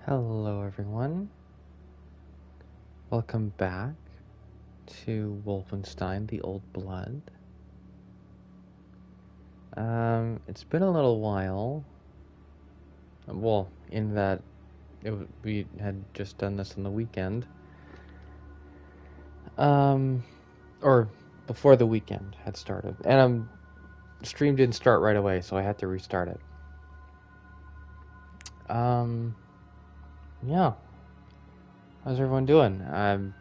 Hello, everyone. Welcome back to Wolfenstein: The Old Blood. It's been a little while. Well, in that we had just done this on the weekend. Or before the weekend had started, and stream didn't start right away, so I had to restart it. Yeah. How's everyone doing?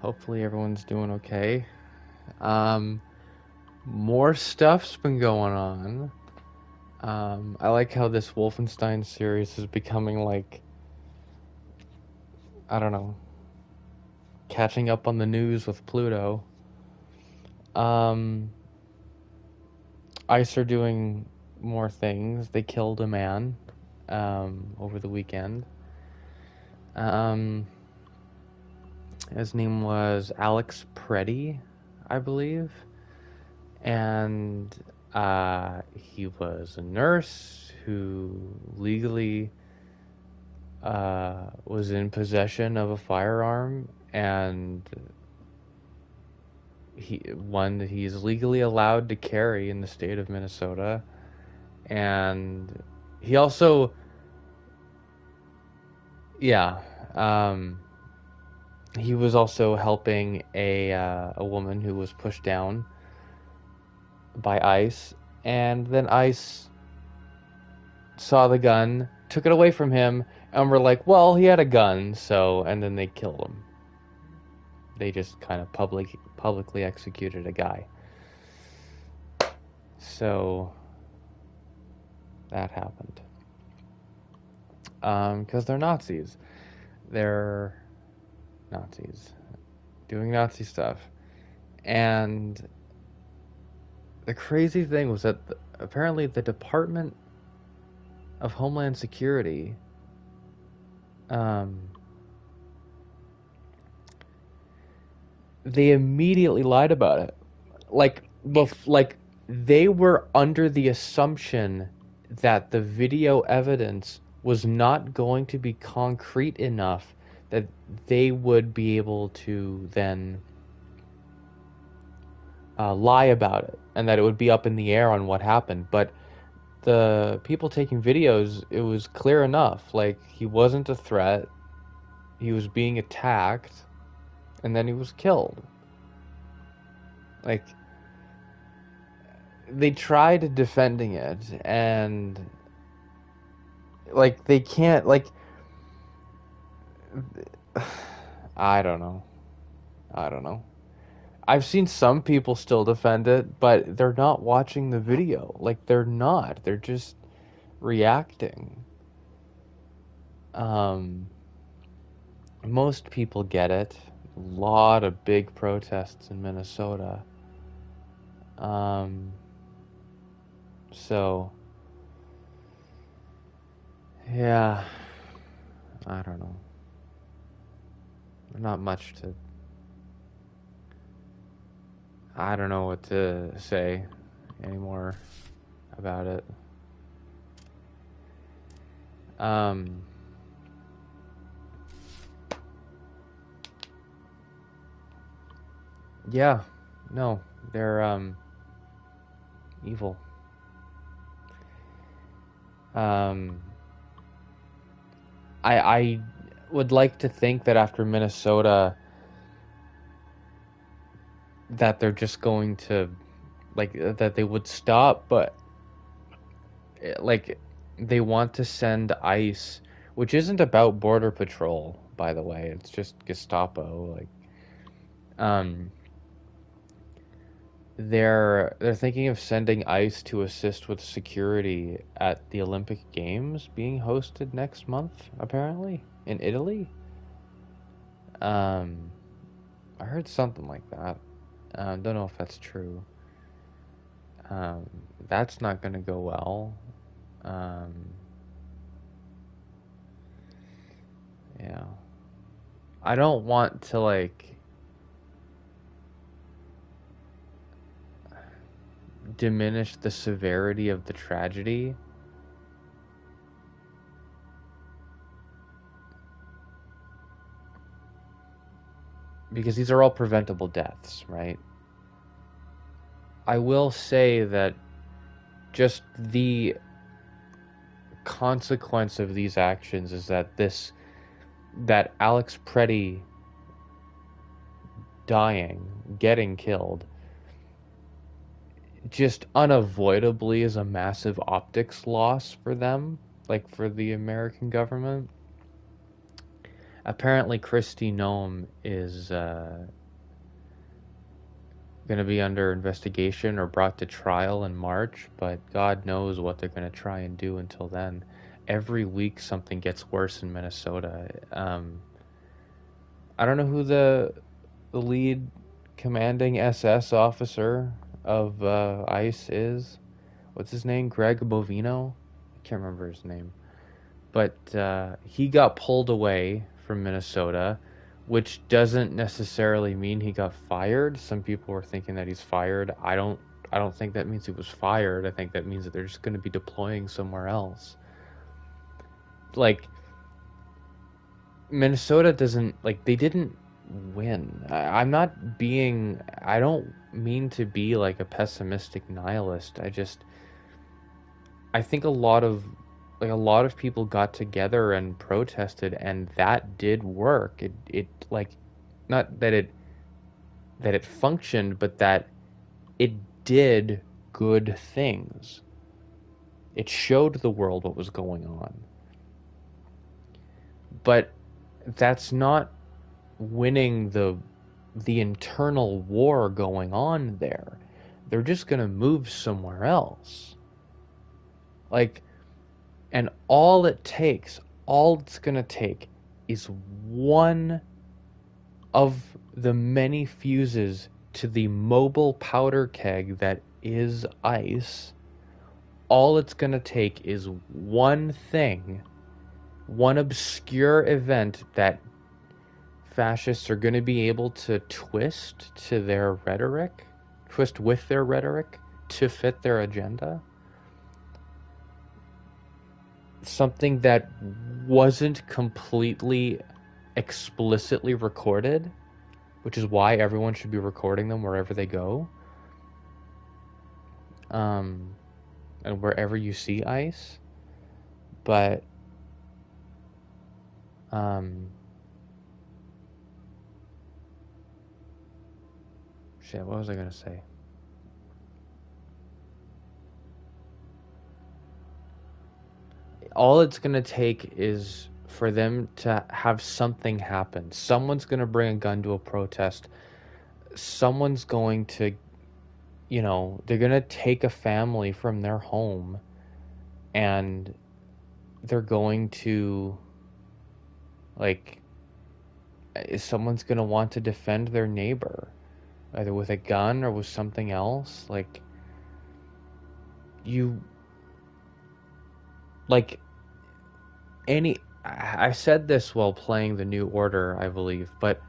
Hopefully everyone's doing okay. More stuff's been going on. I like how this Wolfenstein series is becoming like, I don't know, catching up on the news with Pluto. Um, ICE are doing more things. They killed a man over the weekend. His name was Alex Preddy, I believe. And he was a nurse who legally was in possession of a firearm, and one that he's legally allowed to carry in the state of Minnesota. And he also, yeah, he was also helping a woman who was pushed down by ICE, and then ICE saw the gun, took it away from him, and were like, well, he had a gun, so, and then they killed him. They just kind of publicly executed a guy. So that happened. Because they're Nazis. They're Nazis doing Nazi stuff. And the crazy thing was that apparently the Department of Homeland Security they immediately lied about it. Like they were under the assumption that the video evidence was not going to be concrete enough that they would be able to then lie about it, and that it would be up in the air on what happened. But the people taking videos, it was clear enough. Like, he wasn't a threat. He was being attacked, and then he was killed. Like, they tried defending it, and like they can't, like, I don't know. I've seen some people still defend it, but they're not watching the video. Like, they're just reacting. Most people get it. A lot of big protests in Minnesota. So yeah, I don't know. Not much to. I don't know what to say anymore about it. Yeah, no, they're evil. I would like to think that after Minnesota, that they're just going to, like, that they would stop, but like, they want to send ICE, which isn't about border patrol, by the way. It's just Gestapo. Like, they're thinking of sending ICE to assist with security at the Olympic Games being hosted next month, apparently, in Italy. I heard something like that. Don't know if that's true. That's not gonna go well. Yeah. I don't want to, like, diminish the severity of the tragedy. because these are all preventable deaths, right? I will say that just the consequence of these actions is that Alex Preddy dying, getting killed, just unavoidably is a massive optics loss for them, like for the American government. Apparently, Kristi Noem is going to be under investigation or brought to trial in March, but God knows what they're going to try and do until then. Every week, something gets worse in Minnesota. I don't know who the lead commanding SS officer of ICE is. What's his name? Greg Bovino? I can't remember his name. But he got pulled away from Minnesota, which doesn't necessarily mean he got fired. Some people were thinking that he's fired. I don't think that means he was fired. I think that means that they're just going to be deploying somewhere else. Like, Minnesota doesn't, like, they didn't win. I don't mean to be like a pessimistic nihilist. I think a lot of people got together and protested, and that did work. It like, not that it functioned, but that it did good things. It showed the world what was going on. But that's not winning the internal war going on there. They're just going to move somewhere else. Like, and all it's going to take is one of the many fuses to the mobile powder keg that is ICE. All it's going to take is one thing, one obscure event that fascists are going to be able to twist with their rhetoric to fit their agenda. Something that wasn't completely explicitly recorded, which is why everyone should be recording them wherever they go. And wherever you see ICE. But shit, what was I gonna say? All it's gonna take is for them to have something happen. Someone's gonna bring a gun to a protest. Someone's going to, they're gonna take a family from their home, and they're going to, like, someone's gonna want to defend their neighbor, either with a gun or with something else. Like, I said this while playing the New Order, I believe, but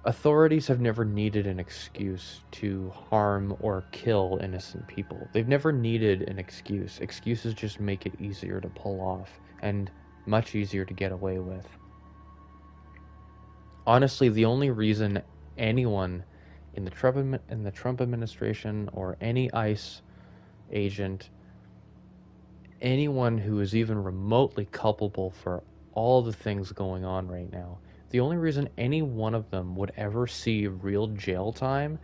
authorities have never needed an excuse to harm or kill innocent people. They've never needed an excuse. Excuses just make it easier to pull off and much easier to get away with. Honestly, the only reason anyone in the Trump administration or any ICE agent, anyone who is even remotely culpable for all the things going on right now, the only reason any one of them would ever see real jail time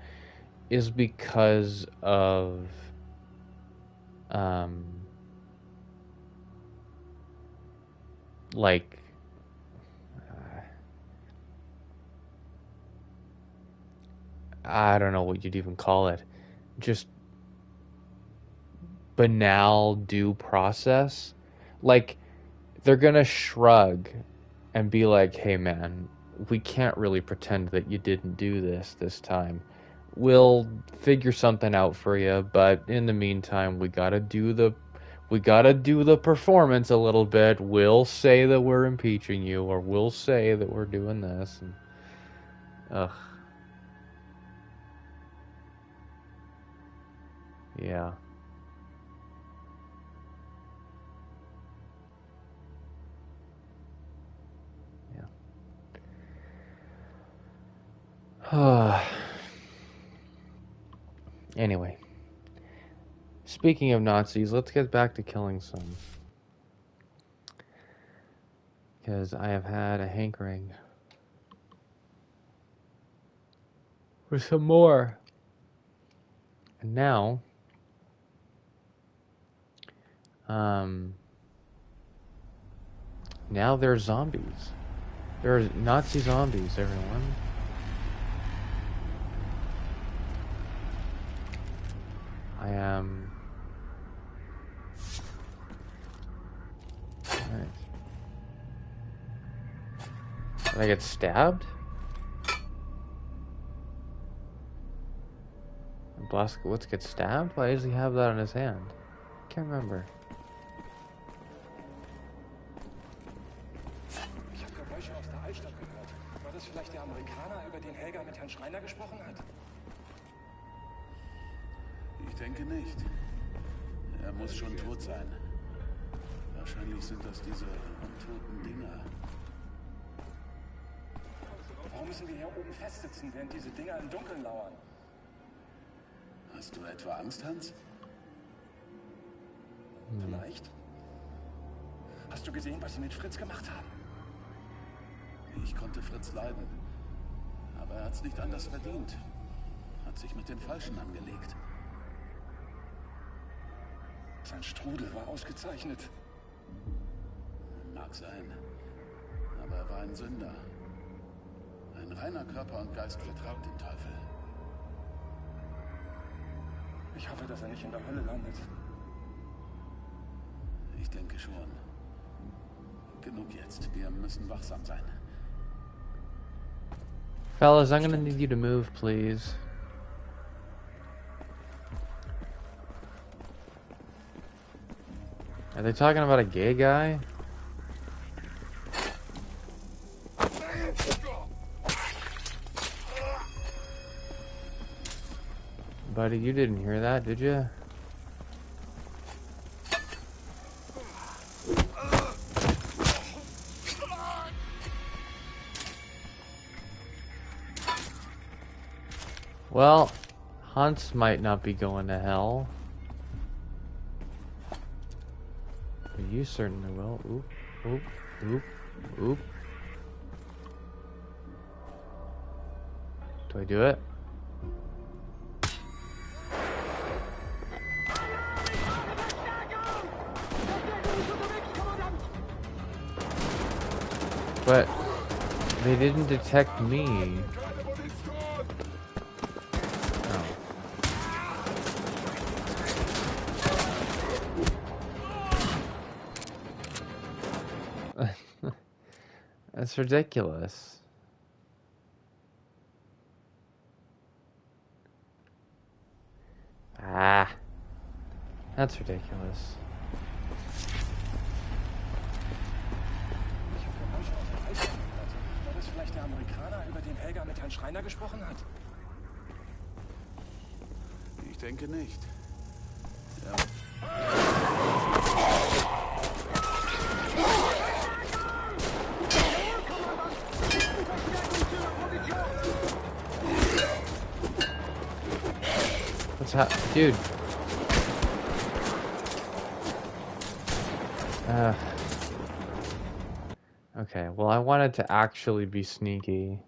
is because of like, I don't know what you'd even call it, just banal due process. Like, they're gonna shrug and be like, hey man, we can't really pretend that you didn't do this time. We'll figure something out for you, but in the meantime, we gotta do the performance a little bit. We'll say that we're impeaching you, or we'll say that we're doing this. And, ugh. Yeah. Yeah. Anyway, speaking of Nazis, let's get back to killing some. Because I have had a hankering for some more. And now, now there's zombies. There's Nazi zombies, everyone. I am... Alright. Did I get stabbed? Blaskowitz gets stabbed? Why does he have that on his hand? Can't remember. Ich habe Geräusche aus der Altstadt gehört. War das vielleicht der Amerikaner, über den Helga mit Herrn Schreiner gesprochen hat? Ich denke nicht. Er muss schon tot sein. Wahrscheinlich sind das diese untoten Dinger. Warum müssen wir hier oben festsitzen, während diese Dinger im Dunkeln lauern? Hast du etwa Angst, Hans? Vielleicht. Hast du gesehen, was sie mit Fritz gemacht haben? Ich konnte Fritz leiden. Aber er hat's nicht anders verdient. Hat sich mit den Falschen angelegt. Sein Strudel war ausgezeichnet. Mag sein. Aber er war ein Sünder. Ein reiner Körper und Geist vertraut den Teufel. Ich hoffe, dass er nicht in der Hölle landet. Ich denke schon. Genug jetzt. Wir müssen wachsam sein. Fellas, I'm gonna need you to move, please. Are they talking about a gay guy? Buddy, you didn't hear that, did you? Well, Hans might not be going to hell. But you certainly will. Oop, oop, oop, oop. Do I do it? But they didn't detect me. Oh. That's ridiculous. Ah. That's ridiculous. War das vielleicht der Amerikaner, über den Helga mit Herrn Schreiner gesprochen hat? Ich denke nicht. Ja. What's dude? Okay, well, I wanted to actually be sneaky.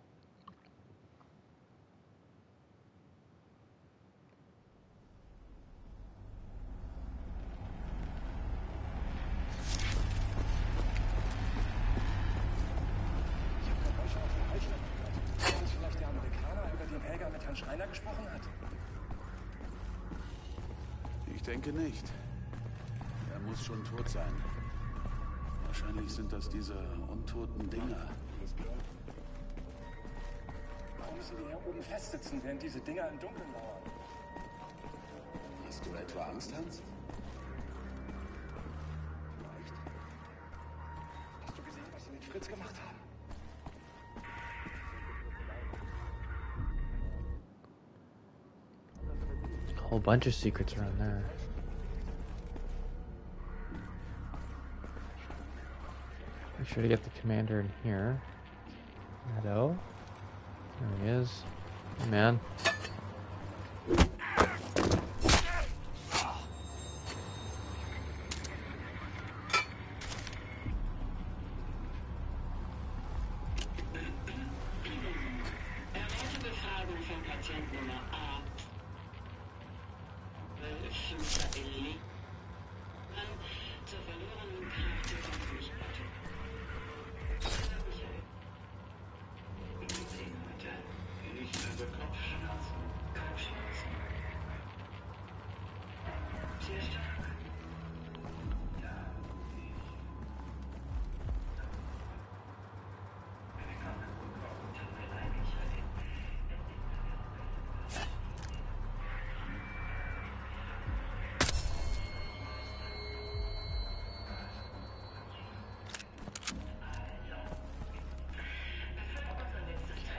Ich denke nicht. Er muss schon tot sein. Wahrscheinlich sind das diese untoten Dinger. Warum müssen wir hier oben festsitzen, während diese Dinger im Dunkeln lauern? Hast du etwa Angst, Hans? Vielleicht. Hast du gesehen, was sie mit Fritz gemacht haben? A whole bunch of secrets around there. Make sure to get the commander in here. Hello. There he is. Man.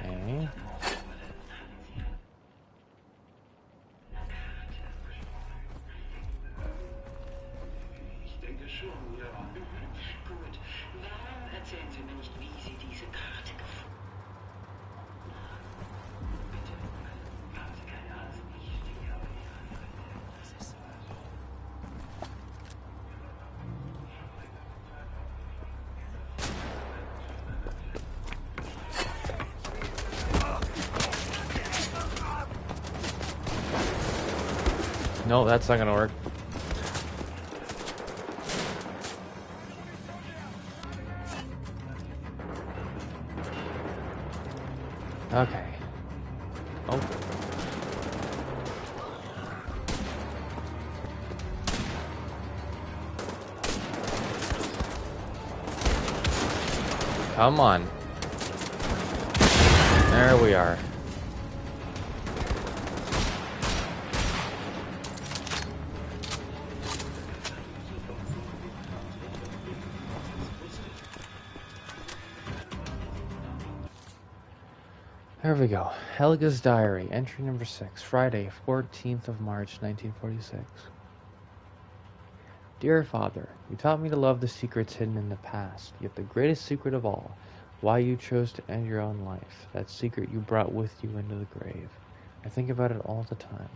Okay. Ich denke schon, ja. Gut. Warum erzählen Sie mir nicht, wie Sie diese Karte gefunden haben? Bitte. Haben Sie keine Angst, ich stehe auf Ihrer Seite. Das ist also. No, that's not gonna work. Okay. Oh. Come on. There we are. There we go. Helga's diary, entry number 6, Friday, 14th of March, 1946. Dear Father, you taught me to love the secrets hidden in the past, yet the greatest secret of all, why you chose to end your own life, that secret you brought with you into the grave. I think about it all the time.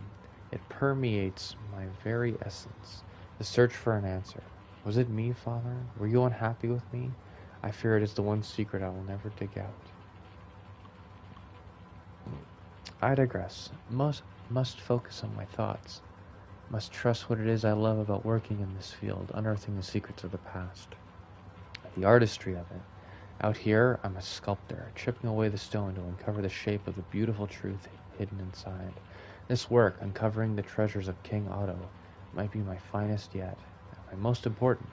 It permeates my very essence, the search for an answer. Was it me, Father? Were you unhappy with me? I fear it is the one secret I will never dig out. I digress. Must focus on my thoughts. Must trust what it is I love about working in this field, unearthing the secrets of the past. The artistry of it. Out here, I'm a sculptor, chipping away the stone to uncover the shape of the beautiful truth hidden inside. This work, uncovering the treasures of King Otto, might be my finest yet, and my most important.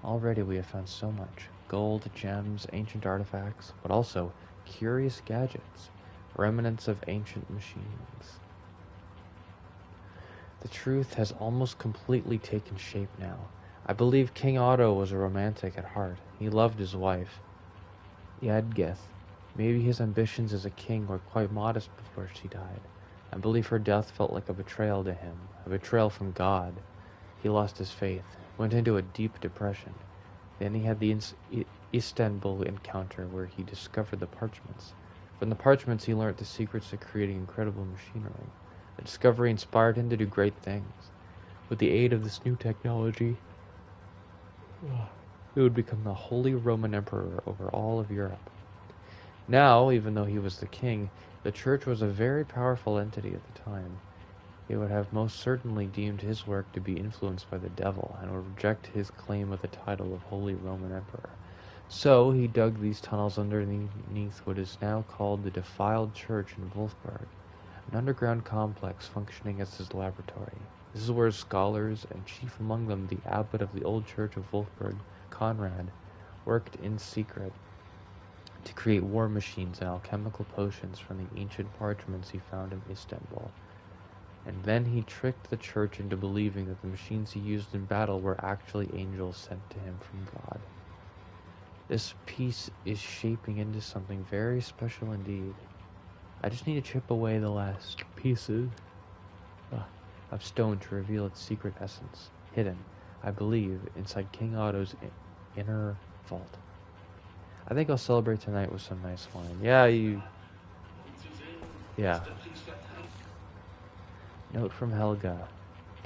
Already we have found so much. Gold, gems, ancient artifacts, but also curious gadgets. Remnants of ancient machines. The truth has almost completely taken shape now. I believe King Otto was a romantic at heart. He loved his wife, Eadgith. Maybe his ambitions as a king were quite modest before she died. I believe her death felt like a betrayal to him, a betrayal from God. He lost his faith, went into a deep depression. Then he had the Istanbul encounter where he discovered the parchments. From the parchments, he learned the secrets of creating incredible machinery. The discovery inspired him to do great things. With the aid of this new technology, he would become the Holy Roman Emperor over all of Europe. Now, even though he was the king, the church was a very powerful entity at the time. He would have most certainly deemed his work to be influenced by the devil and would reject his claim of the title of Holy Roman Emperor. So he dug these tunnels underneath what is now called the Defiled Church in Wolfsburg, an underground complex functioning as his laboratory. This is where scholars, and chief among them the abbot of the old church of Wolfsburg, Conrad, worked in secret to create war machines and alchemical potions from the ancient parchments he found in Istanbul. And then he tricked the church into believing that the machines he used in battle were actually angels sent to him from God. This piece is shaping into something very special indeed. I just need to chip away the last pieces of stone to reveal its secret essence, hidden, I believe, inside King Otto's inner vault. I think I'll celebrate tonight with some nice wine. Yeah, you... Yeah. Note from Helga.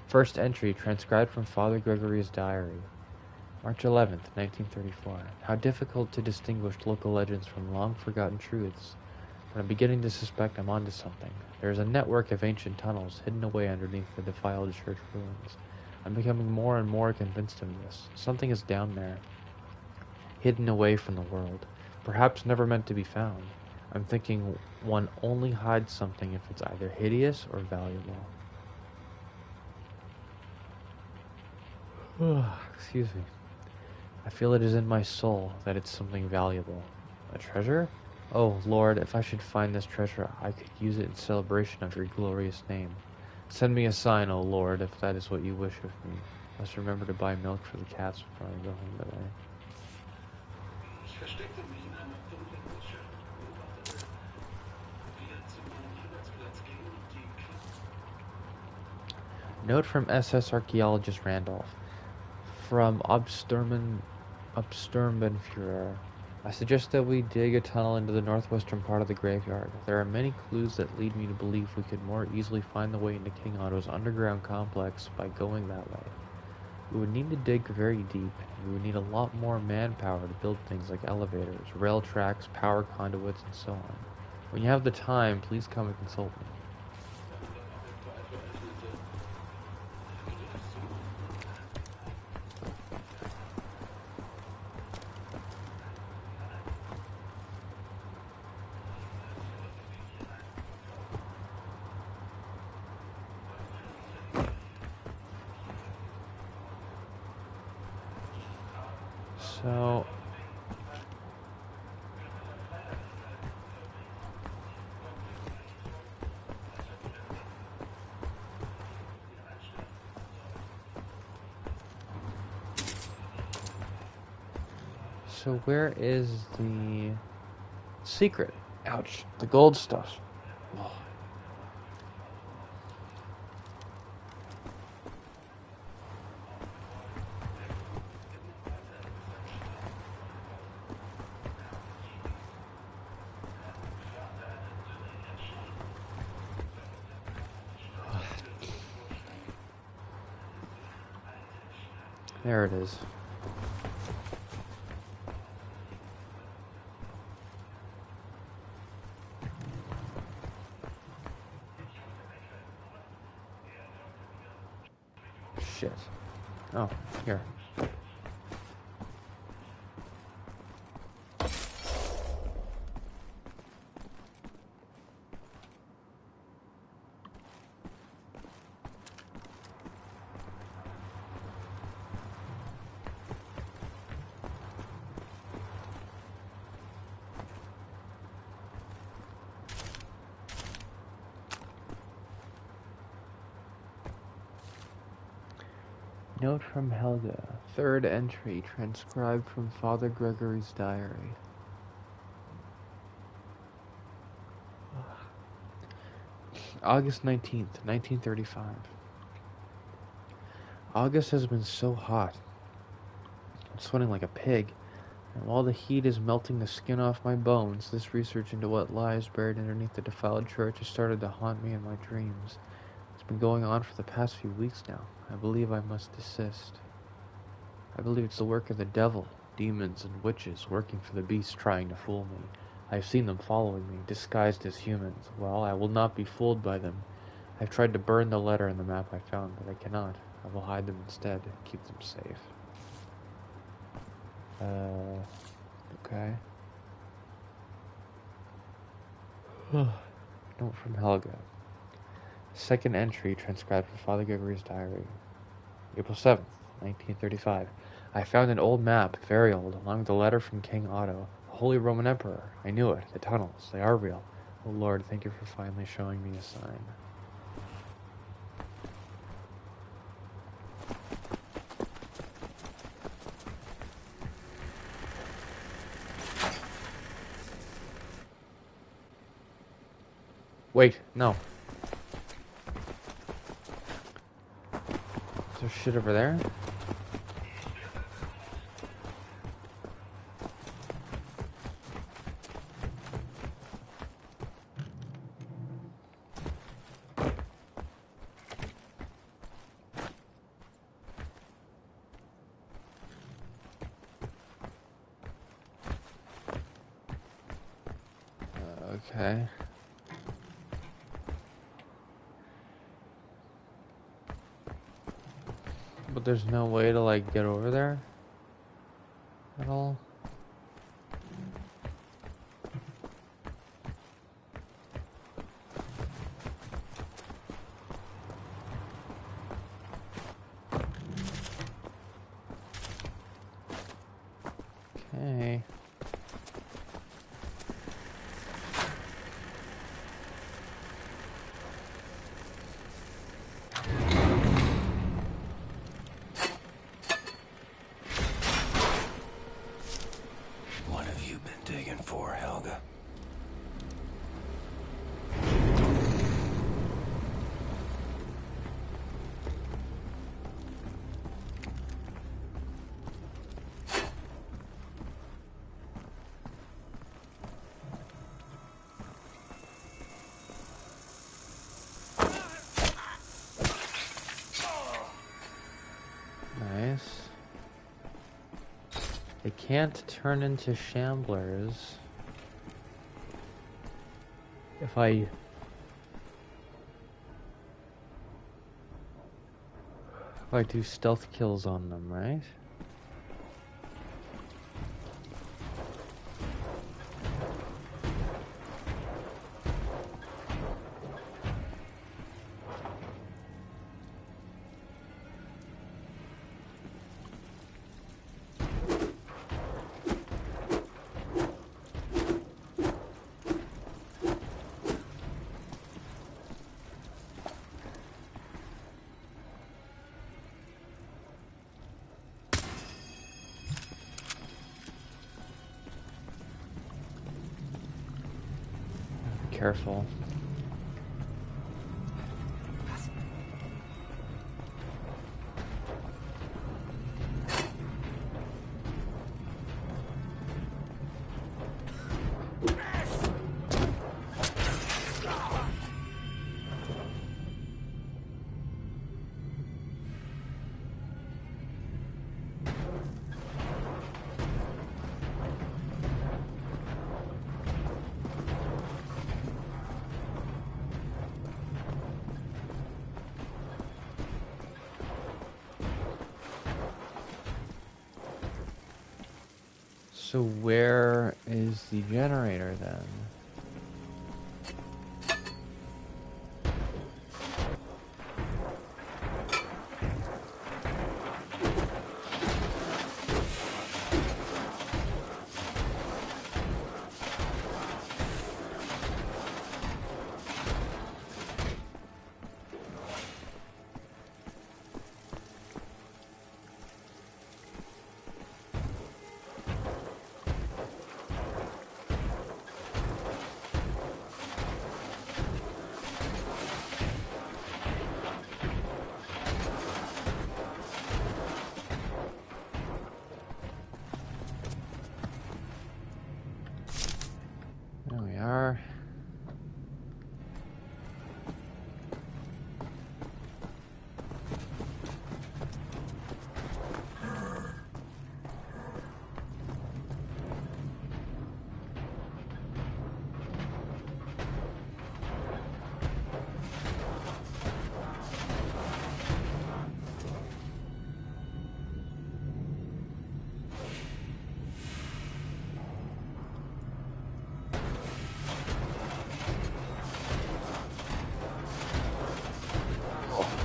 First entry transcribed from Father Gregory's diary. March 11th, 1934. How difficult to distinguish local legends from long-forgotten truths. But I'm beginning to suspect I'm onto something. There is a network of ancient tunnels hidden away underneath the defiled church ruins. I'm becoming more and more convinced of this. Something is down there, hidden away from the world, perhaps never meant to be found. I'm thinking one only hides something if it's either hideous or valuable. Excuse me. I feel it is in my soul that it's something valuable. A treasure? Oh, Lord, if I should find this treasure, I could use it in celebration of your glorious name. Send me a sign, O Lord, if that is what you wish of me. I must remember to buy milk for the cats before I go home today. Ich versteckte mich in einer dunklen Nische, beobachtete, wie er zu meinem Arbeitsplatz ging und die Note from SS archaeologist Randolph. From Obsturbenführer. I suggest that we dig a tunnel into the northwestern part of the graveyard. There are many clues that lead me to believe we could more easily find the way into King Otto's underground complex by going that way. We would need to dig very deep, and we would need a lot more manpower to build things like elevators, rail tracks, power conduits, and so on. When you have the time, please come and consult me. So, where is the secret? Ouch, the gold stuff. Oh. There it is. Shit. Oh, here. Note from Helga. Third entry, transcribed from Father Gregory's diary. August 19th, 1935. August has been so hot. I'm sweating like a pig, and while the heat is melting the skin off my bones, this research into what lies buried underneath the defiled church has started to haunt me in my dreams. It's been going on for the past few weeks now. I believe I must desist. I believe it's the work of the devil, demons and witches working for the beast trying to fool me. I have seen them following me, disguised as humans. Well, I will not be fooled by them. I've tried to burn the letter and the map I found, but I cannot. I will hide them instead, keep them safe. Okay. Note from Helga. Second entry transcribed from Father Gregory's diary. April 7th, 1935. I found an old map, very old, along with a letter from King Otto, the Holy Roman Emperor. I knew it. The tunnels, they are real. Oh Lord, thank you for finally showing me a sign. Wait, no. Is there shit over there? Okay. But there's no way to, like, get over there at all? Okay. What have you been digging for, Helga? Nice. They can't turn into shamblers if I do stealth kills on them, right? Careful. So where is the generator then? There we are.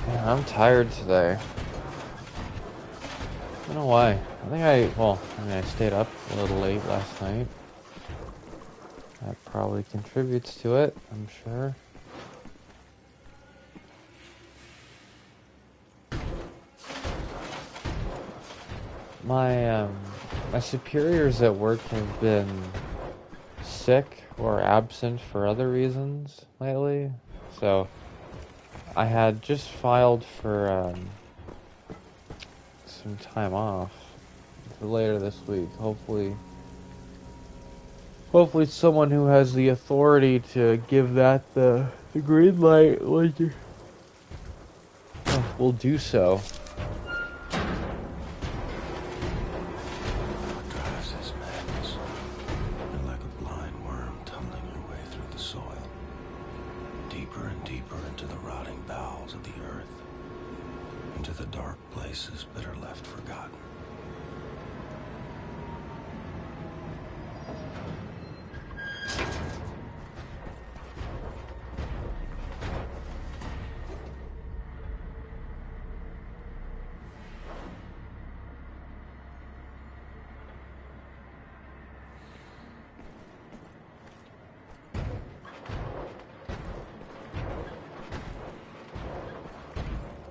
Man, I'm tired today. I don't know why. I stayed up a little late last night. That probably contributes to it, I'm sure. My superiors at work have been sick or absent for other reasons lately, so I had just filed for some time off for later this week. Hopefully someone who has the authority to give that the green light will do so. What drives this madness? You're like a blind worm tumbling your way through the the dark places better left forgotten.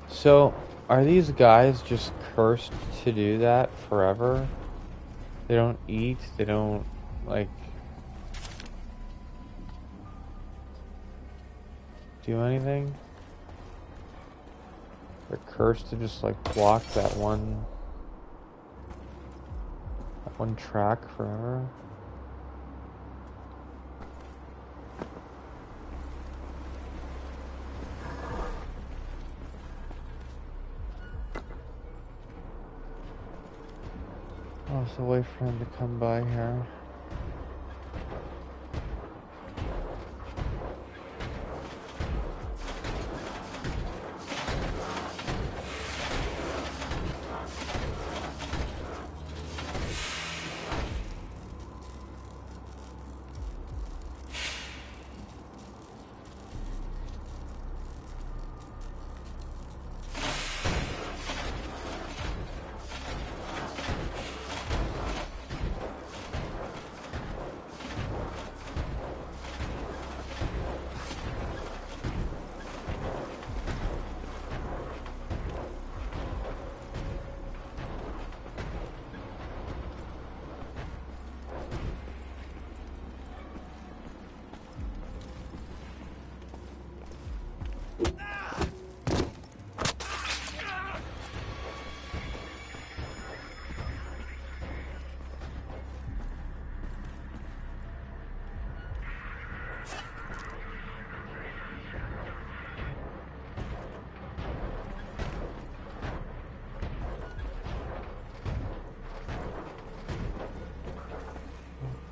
So, are these guys just cursed to do that forever? They don't eat, they don't, like, do anything? They're cursed to just, like, block that one track forever? Oh, so wait for him to come by here.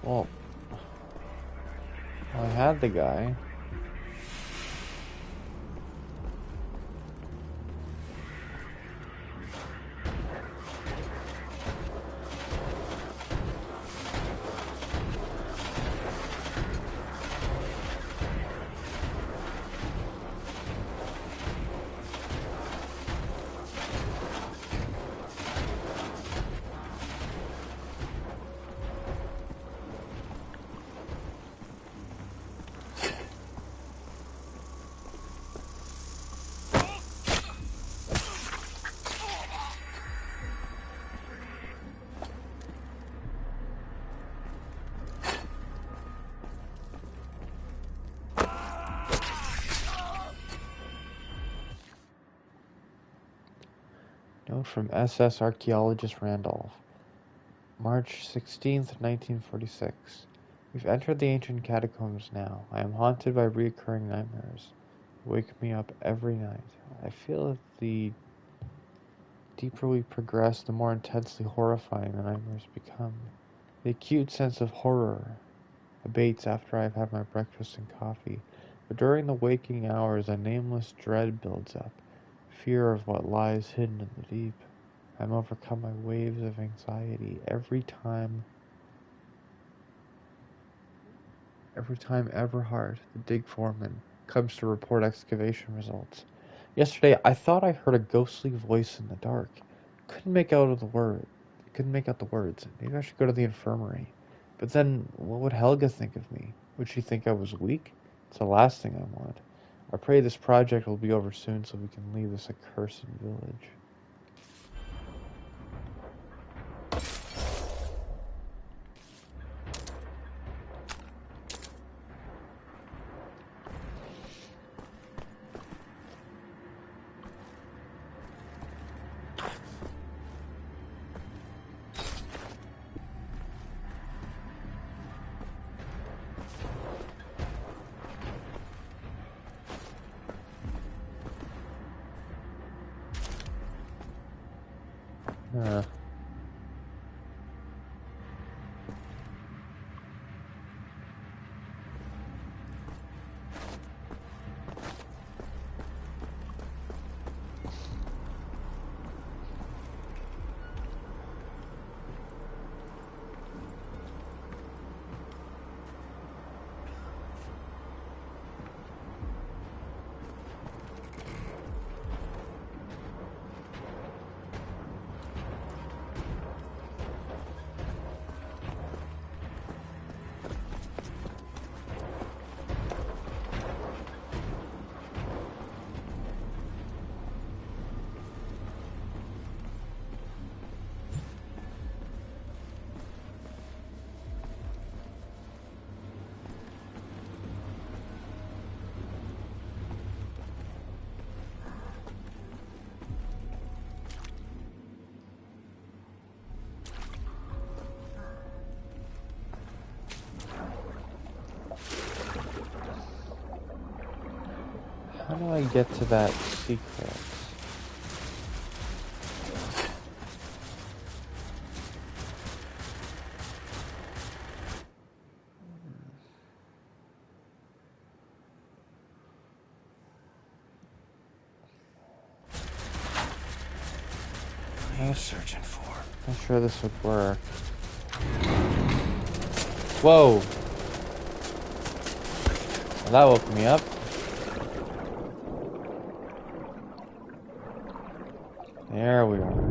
Well, I had the guy. Note from SS Archaeologist Randolph. March 16th, 1946. We've entered the ancient catacombs now. I am haunted by recurring nightmares. They wake me up every night. I feel that the deeper we progress, the more intensely horrifying the nightmares become. The acute sense of horror abates after I've had my breakfast and coffee, but during the waking hours, a nameless dread builds up. Fear of what lies hidden in the deep. I'm overcome by waves of anxiety every time Everhart, the dig foreman, comes to report excavation results. Yesterday, I thought I heard a ghostly voice in the dark. Couldn't make out the words. Maybe I should go to the infirmary. But then, what would Helga think of me? Would she think I was weak? It's the last thing I want. I pray this project will be over soon so we can leave this accursed village. Uh. do I get to that secret? What are you searching for? Not sure this would work. Whoa! Well, that woke me up. There we are.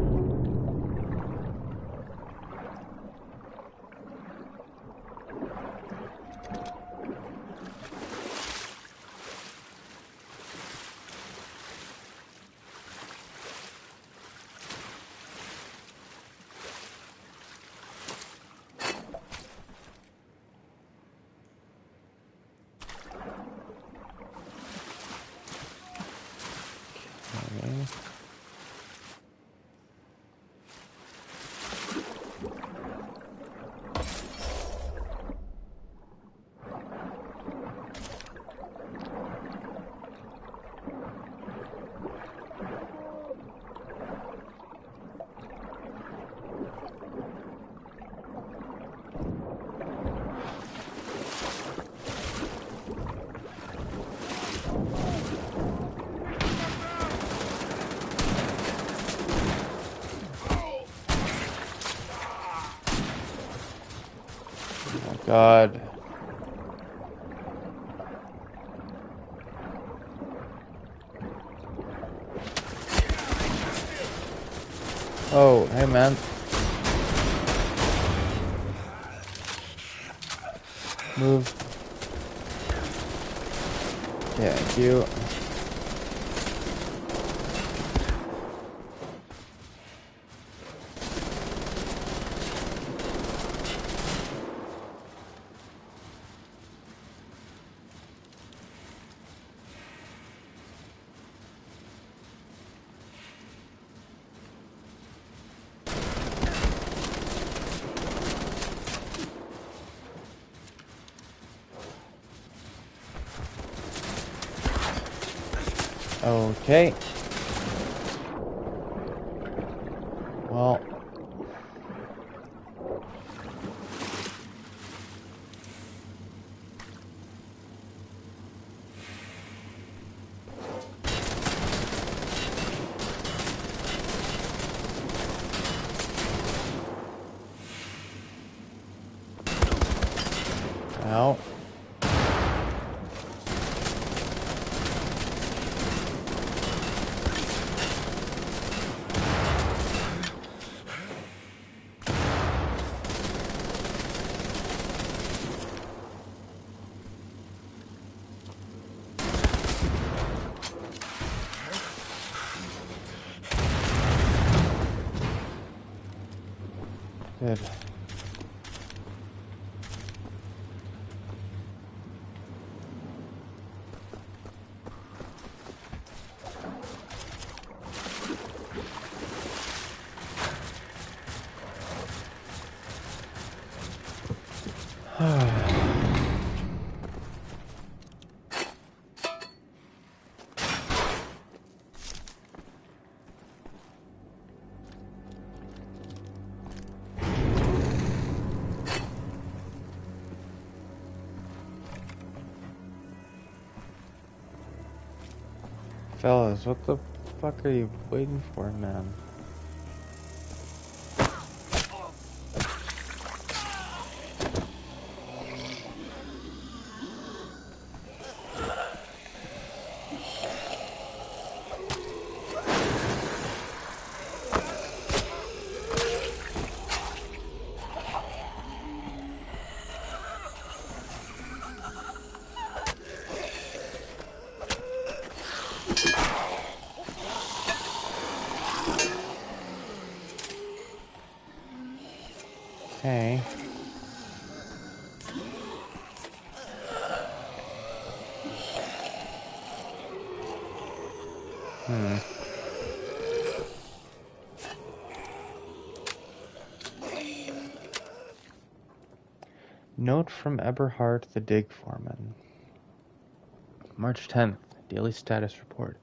Okay. God. Oh, hey man. Move. Yeah, thank you. Okay. Well. Ow. Good. Fellas, what the fuck are you waiting for, man? Okay. Note from Eberhard the dig foreman. March 10th. Daily status report.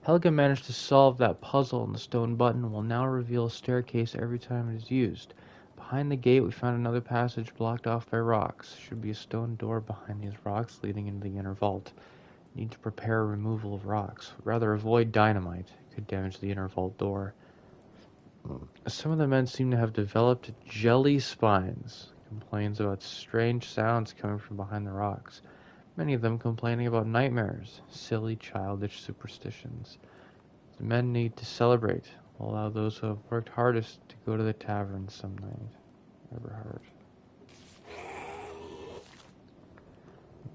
Helga managed to solve that puzzle, and the stone button will now reveal a staircase every time it is used. Behind the gate, we found another passage blocked off by rocks. Should be a stone door behind these rocks leading into the inner vault. Need to prepare removal of rocks. Rather avoid dynamite. It could damage the inner vault door. Some of the men seem to have developed jelly spines. Complains about strange sounds coming from behind the rocks. Many of them complaining about nightmares. Silly, childish superstitions. The men need to celebrate. We'll allow those who have worked hardest to go to the tavern some night. Ever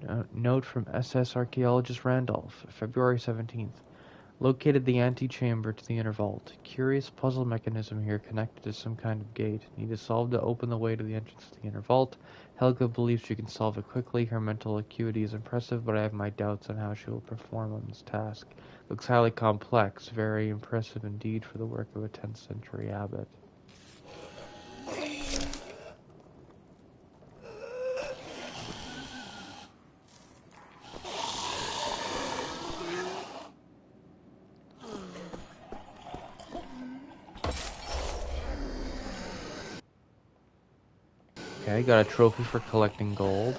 heard. Note from SS archaeologist Randolph, February 17th. Located the antechamber to the inner vault. Curious puzzle mechanism here connected to some kind of gate. Need to solve to open the way to the entrance to the inner vault. Helga believes she can solve it quickly. Her mental acuity is impressive, but I have my doubts on how she will perform on this task. Looks highly complex, very impressive indeed for the work of a 10th century abbot. Okay, got a trophy for collecting gold.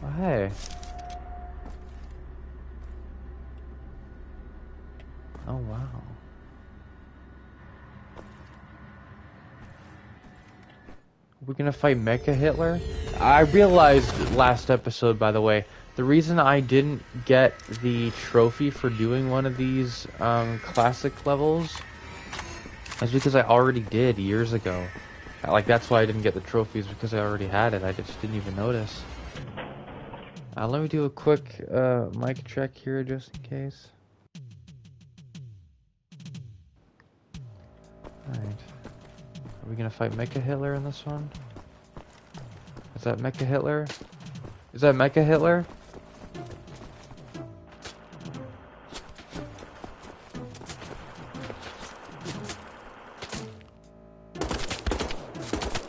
Oh, hey. Oh, wow. We're gonna fight Mecha Hitler? I realized last episode, by the way, the reason I didn't get the trophy for doing one of these classic levels is because I already did years ago. Like, that's why I didn't get the trophies, because I already had it. I just didn't even notice. Let me do a quick mic check here, just in case. Alright. Are we gonna fight Mecha Hitler in this one? Is that Mecha Hitler? Is that Mecha Hitler?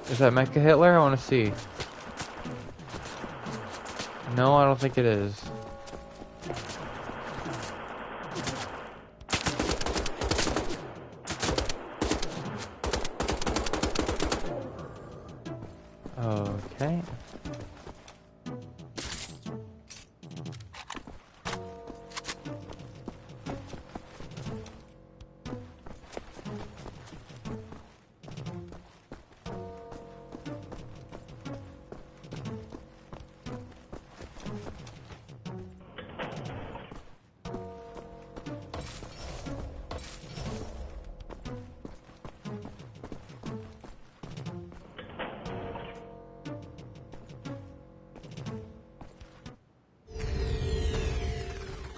Is that Mecha Hitler? I wanna see. No, I don't think it is. Okay.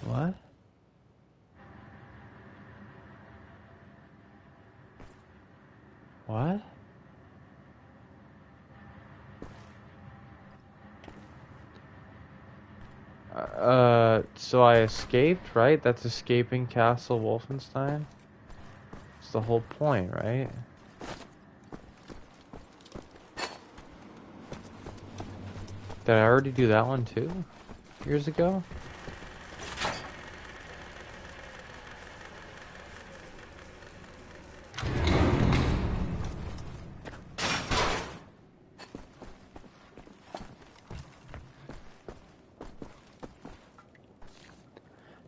What? What? So I escaped, right? That's escaping Castle Wolfenstein? That's the whole point, right? Did I already do that one too? Years ago?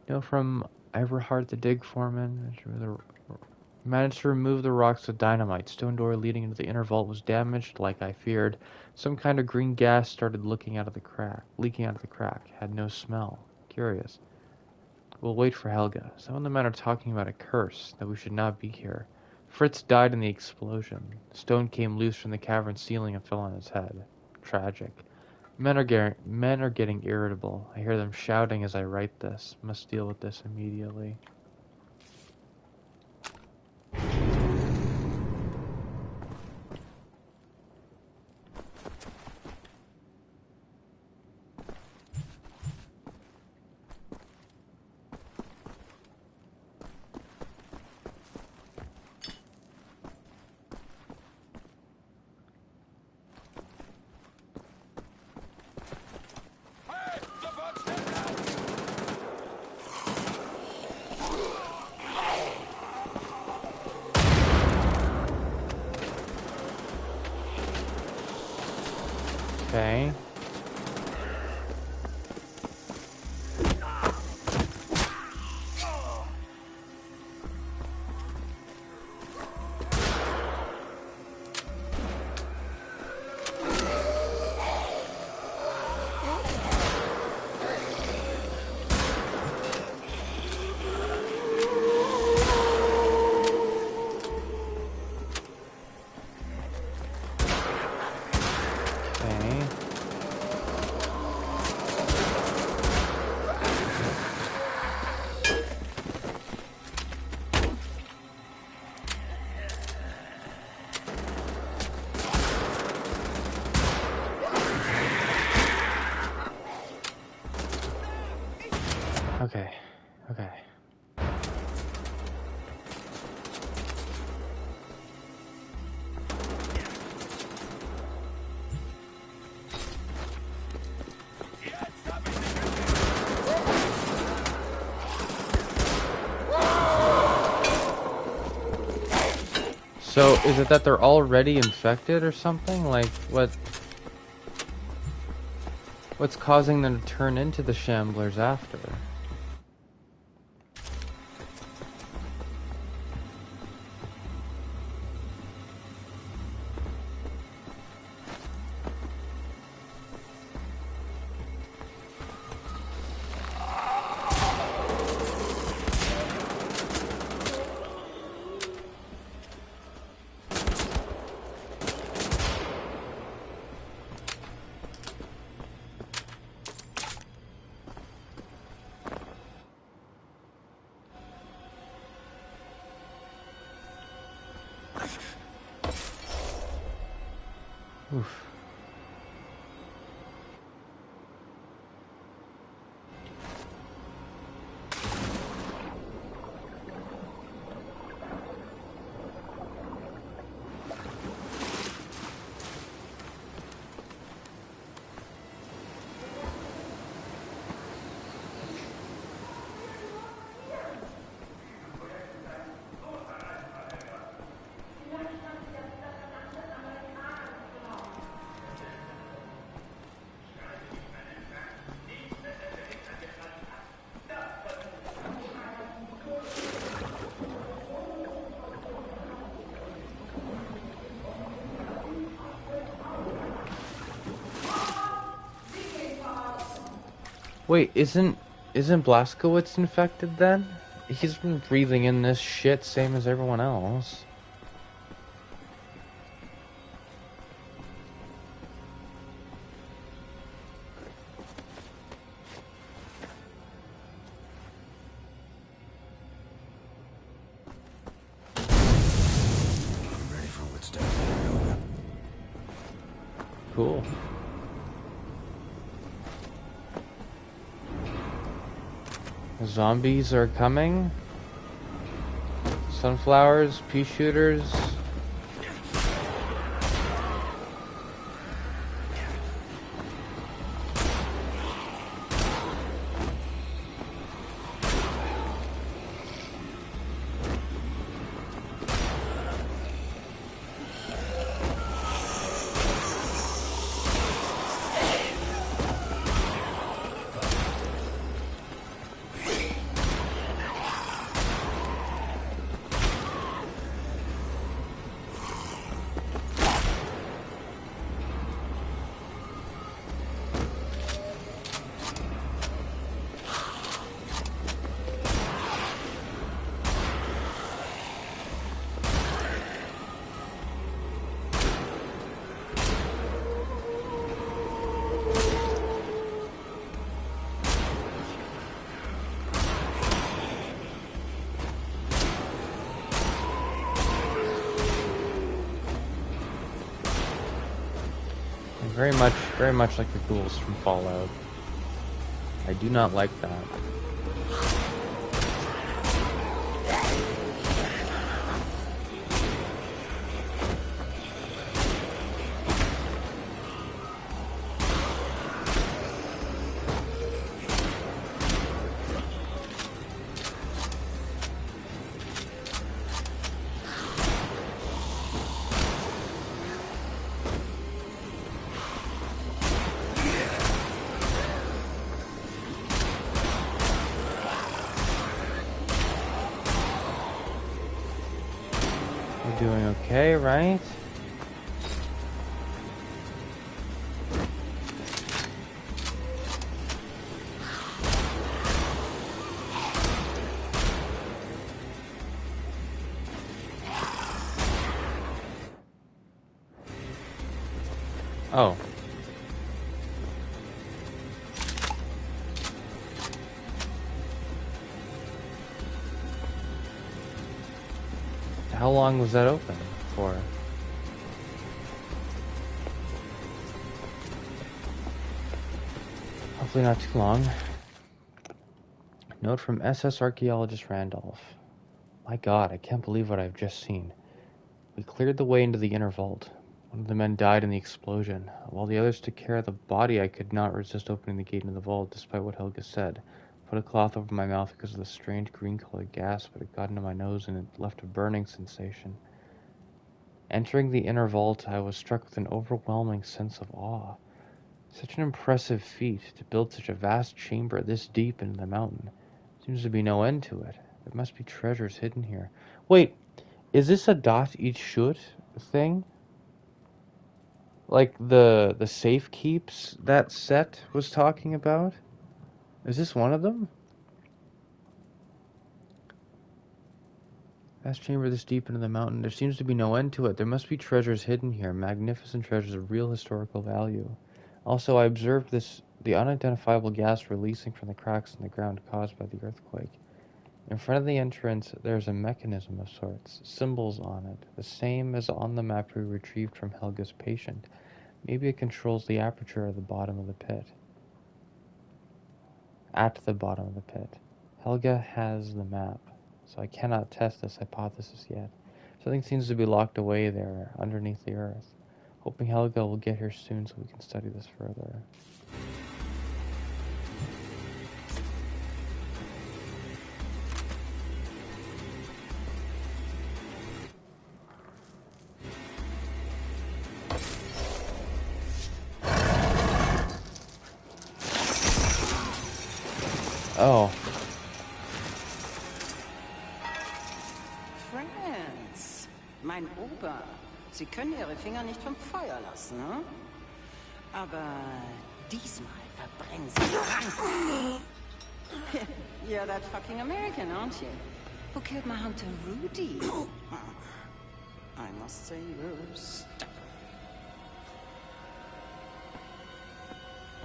No, from Everhard the Dig Foreman. Managed to remove the rocks with dynamite. Stone door leading into the inner vault was damaged, like I feared. Some kind of green gas started leaking out of the crack. Had no smell. Curious. We'll wait for Helga. Some of the men are talking about a curse, that we should not be here. Fritz died in the explosion. Stone came loose from the cavern ceiling and fell on his head. Tragic. Men are getting irritable. I hear them shouting as I write this. Must deal with this immediately. Okay. Okay. So, is it that they're already infected or something? Like, what's causing them to turn into the shamblers after? Oof. Wait, isn't Blazkowicz infected then? He's been breathing in this shit same as everyone else. I'm ready for what's down there, Yoga. Cool. Zombies are coming. Sunflowers, pea shooters. Very much like the ghouls from Fallout. I do not like that. We're doing okay, right? Oh. How long was that open for? Hopefully not too long. Note from SS archaeologist Randolph. My God, I can't believe what I've just seen. We cleared the way into the inner vault. One of the men died in the explosion. While the others took care of the body, I could not resist opening the gate into the vault, despite what Helga said. I put a cloth over my mouth because of the strange green-colored gas, but it got into my nose and it left a burning sensation. Entering the inner vault, I was struck with an overwhelming sense of awe. Such an impressive feat to build such a vast chamber this deep into the mountain. Seems to be no end to it. There must be treasures hidden here. Wait, is this a dot each shoot thing? Like the safe keeps that set was talking about? Is this one of them? Vast chamber this deep into the mountain. There seems to be no end to it. There must be treasures hidden here. Magnificent treasures of real historical value. Also, I observed the unidentifiable gas releasing from the cracks in the ground caused by the earthquake. In front of the entrance, there's a mechanism of sorts, symbols on it, the same as on the map we retrieved from Helga's patient. Maybe it controls the aperture at the bottom of the pit. At the bottom of the pit. Helga has the map, so I cannot test this hypothesis yet. Something seems to be locked away there, underneath the earth. Hoping Helga will get here soon so we can study this further. Oh. Friends, mein Ober, Sie können Ihre Finger nicht vom Feuer lassen, ne? Aber diesmal verbrennen Sie krank. You're that fucking American, aren't you? Who killed my hunter Rudy? I must say you're stubborn.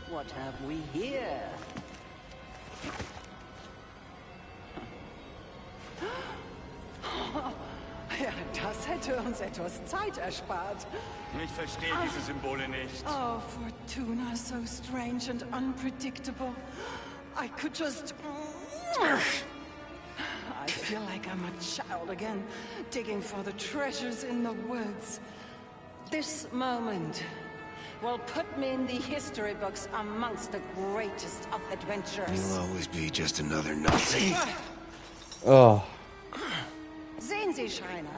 What have we here? Ja, das hätte uns etwas Zeit erspart. Ich verstehe diese Symbole nicht. Oh, Fortuna, so strange and unpredictable. I could just... I feel like I'm a child again, digging for the treasures in the woods. This moment will put me in the history books amongst the greatest of adventurers. You'll always be just another Nazi. Oh. Sehen Sie, Schreiner.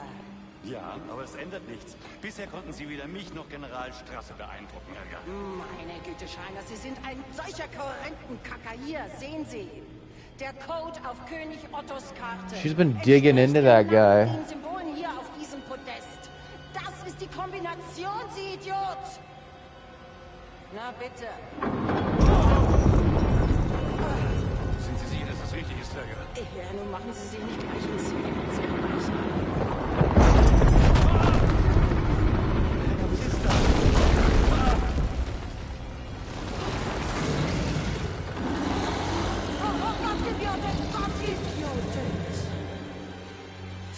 Ja, aber es ändert nichts. Bisher konnten Sie weder mich noch General Strasse beeindrucken, Helga. Meine Güte, Schreiner, Sie sind ein solcher Korrentenkacker. Hier, sehen Sie. Der Code auf König Ottos Karte. She's been digging into that guy. Den Symbolen hier auf diesem Podest. Das ist die Kombination, Sie Idiot. Na bitte. Sind Sie sicher, dass das richtig ist, Helga? Ja, nun machen Sie sich nicht gleich ins Ziel. Was ist das?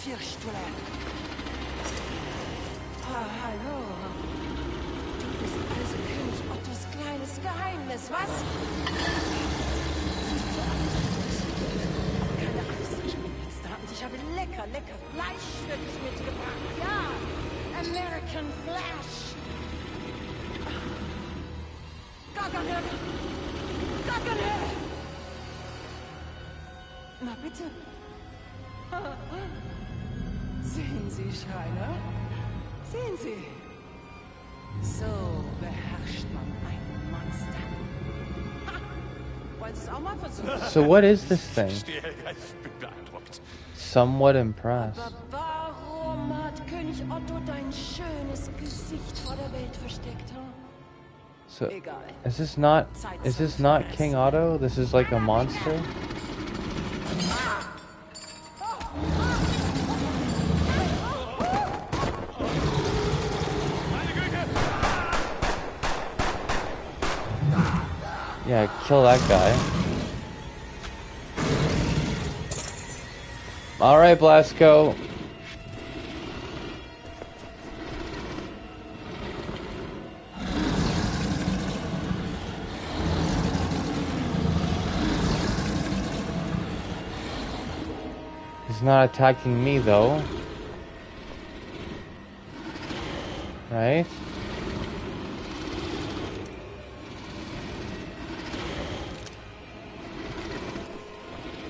Vier Stunden. Hallo. Du bist also König Ottos kleines Geheimnis, was? Siehst so aus. Keine Angst, ich bin jetzt da und ich habe lecker Fleisch für dich mitgebracht. Ja, American Flash. Gaggenhöhe. Na bitte. Sehen Sie, Schreiner? Sehen Sie? So beherrscht man ein Monster. Ha! Wollen Sie es auch mal versuchen? So what is this thing? Verstehe, Helga, ich bin beeindruckt. Somewhat impressed. Aber warum hat König Otto dein schönes Gesicht vor der Welt versteckt? Hm? So Egal. is this not King Otto? This is like a monster? Yeah, kill that guy. Alright, Blasco. He's not attacking me, though. Right?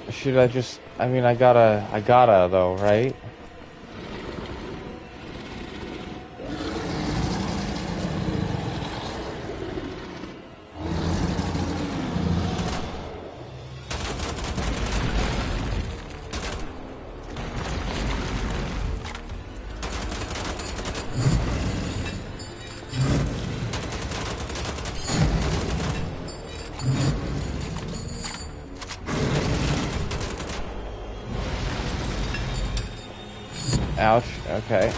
Should I just... I mean, I gotta, though, right? Ouch, okay.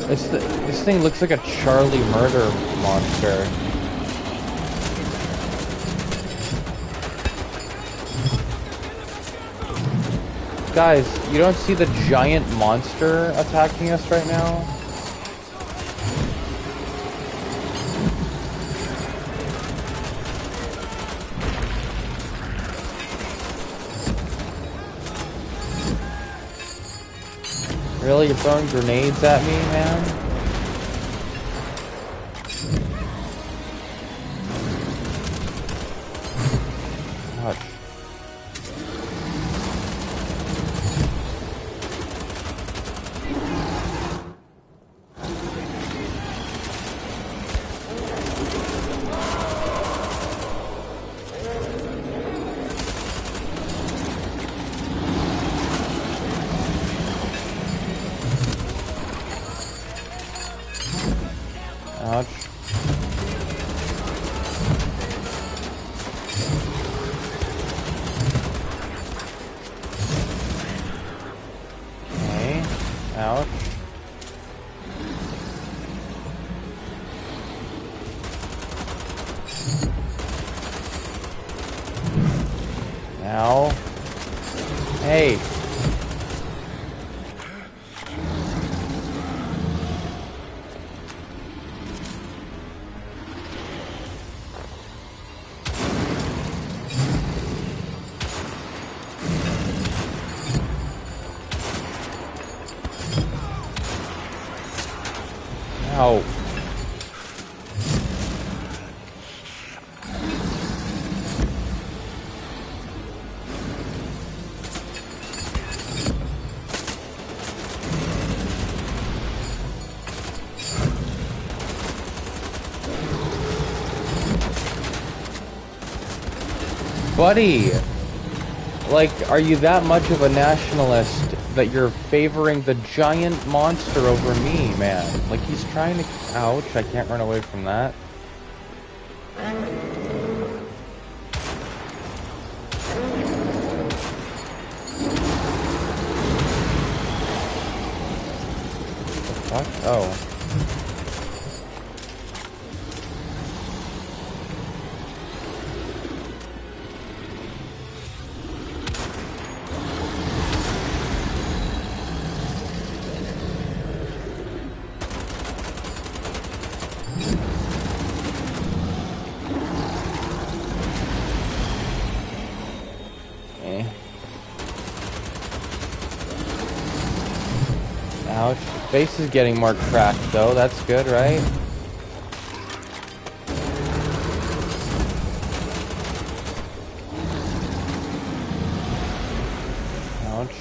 This thing looks like a Charlie murder monster. Guys, you don't see the giant monster attacking us right now? Really? You're throwing grenades at me, man? Ouch. Ouch. Okay. Ouch. Ow. Hey. Ow. Buddy, like, are you that much of a nationalist that you're favoring the giant monster over me, man? Like, he's trying to... Ouch, I can't run away from that. What the fuck? Oh. Ouch. Face is getting more cracked though, that's good, right? Ouch.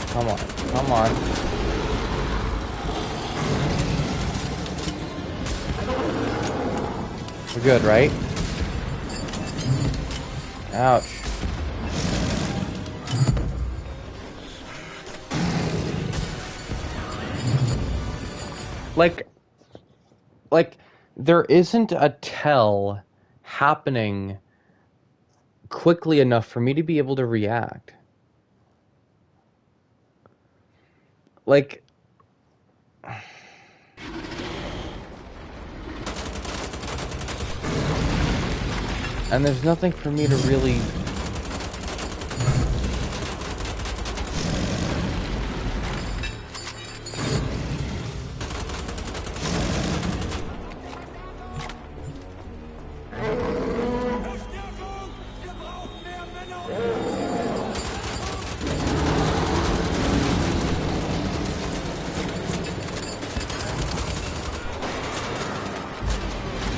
Come on, come on. We're good, right? Ouch. Like, there isn't a tell happening quickly enough for me to be able to react. Like... And there's nothing for me to really...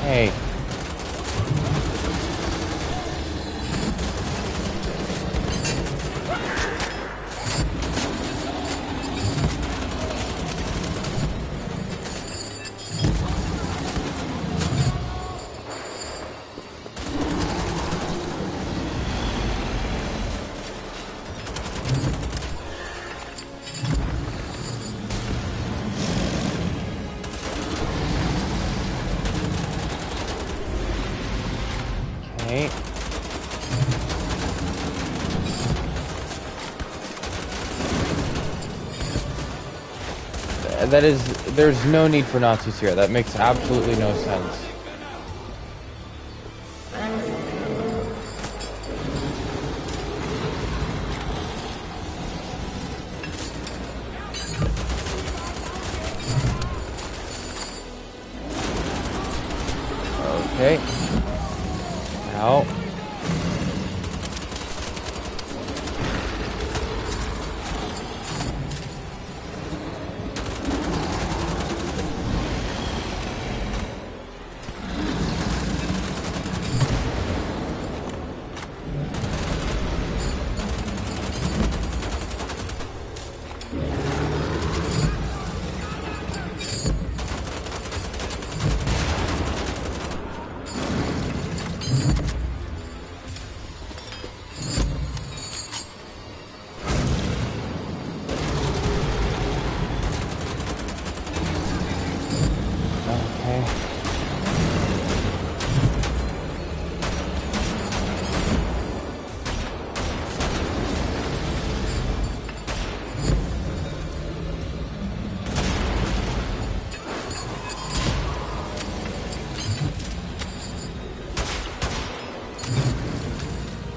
Hey. Okay. That is, there's no need for Nazis here. That makes absolutely no sense. Okay. Now.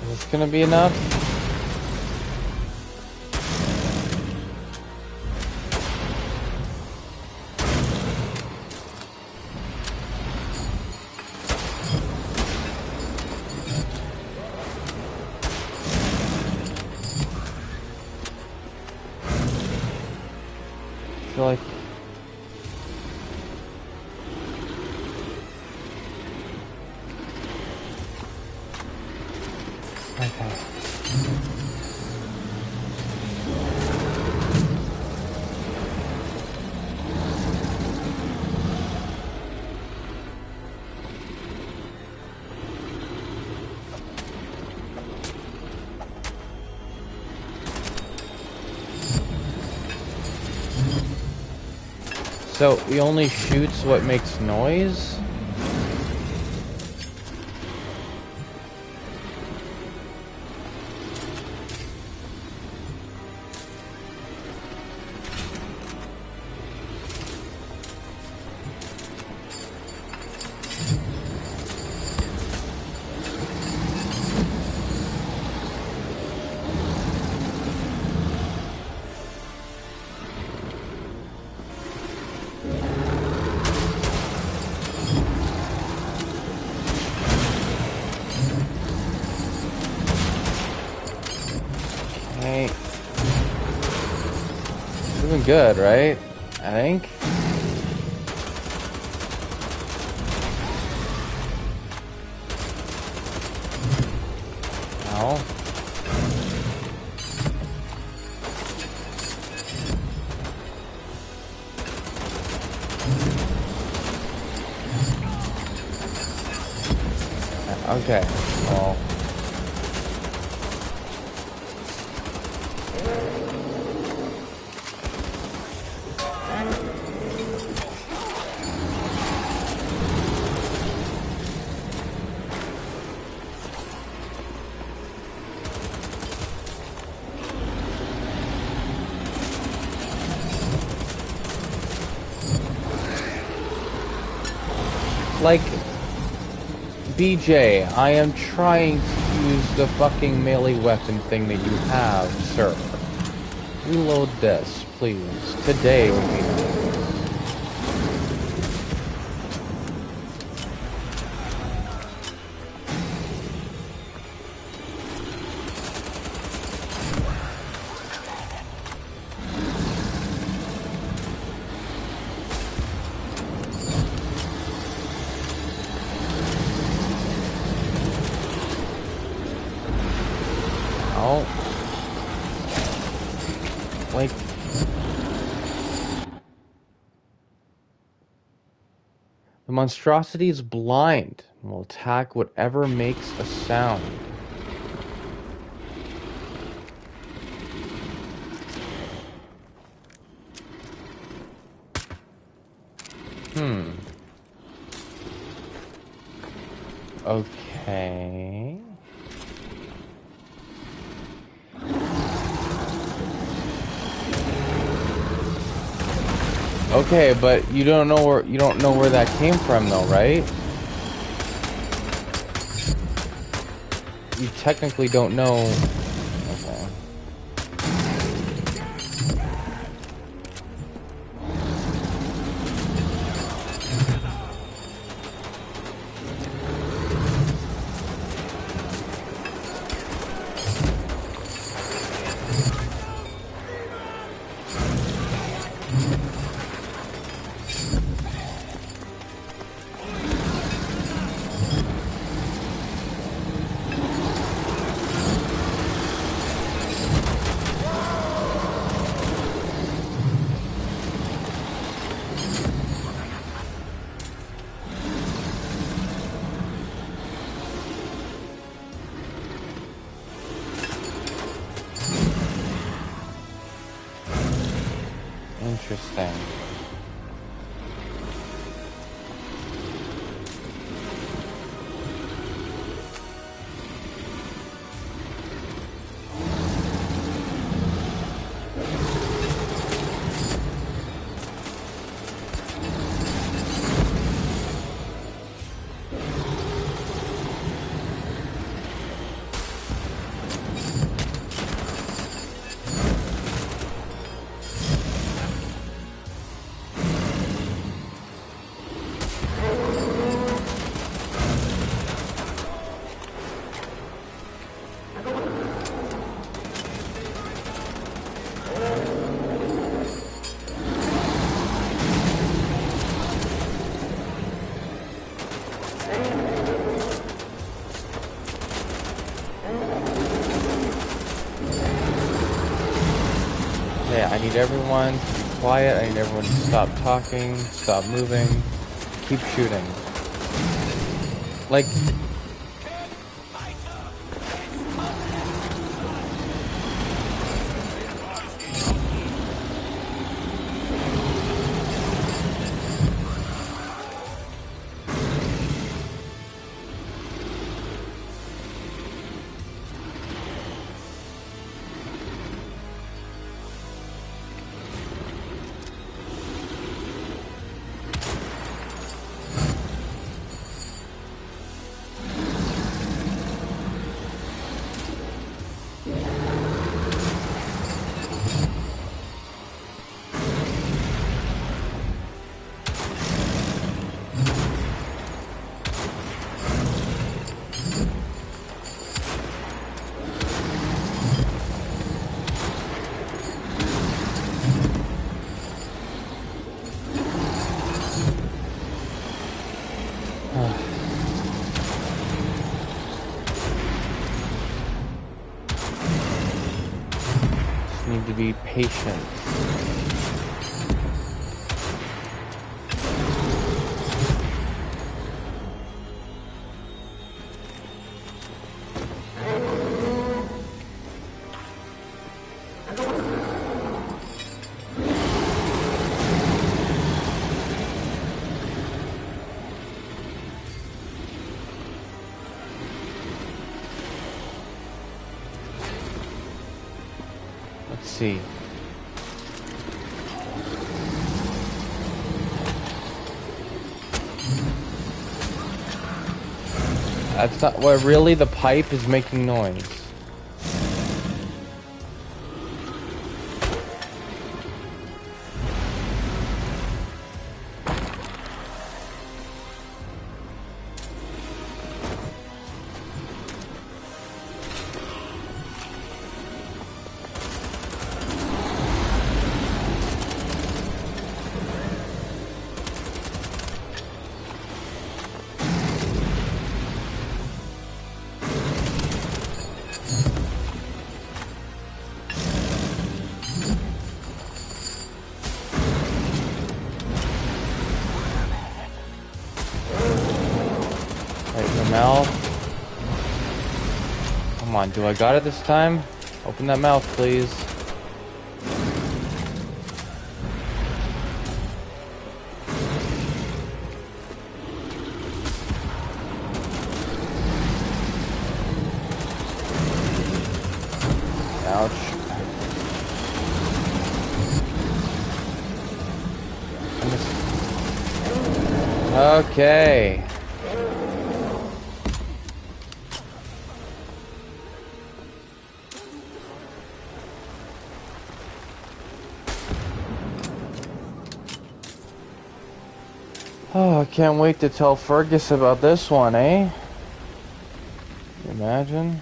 Is this gonna be enough? I feel like... Okay. So he only shoots what makes noise? Okay. Doing good, right? I think. No. Okay. Well. Like, BJ, I am trying to use the fucking melee weapon thing that you have, sir. Reload this, please. Today would be nice. Like, the monstrosity is blind and will attack whatever makes a sound. Okay. Okay, but you don't know where that came from though, right? You technically don't know. Okay. Interesting. I need everyone to be quiet. I need everyone to stop talking, stop moving, keep shooting. Like, just need to be patient. Let's see. That's not what really the pipe is making noise. Come on, do I got it this time? Open that mouth, please. Ouch. Okay. Oh, I can't wait to tell Fergus about this one, eh? Can you imagine?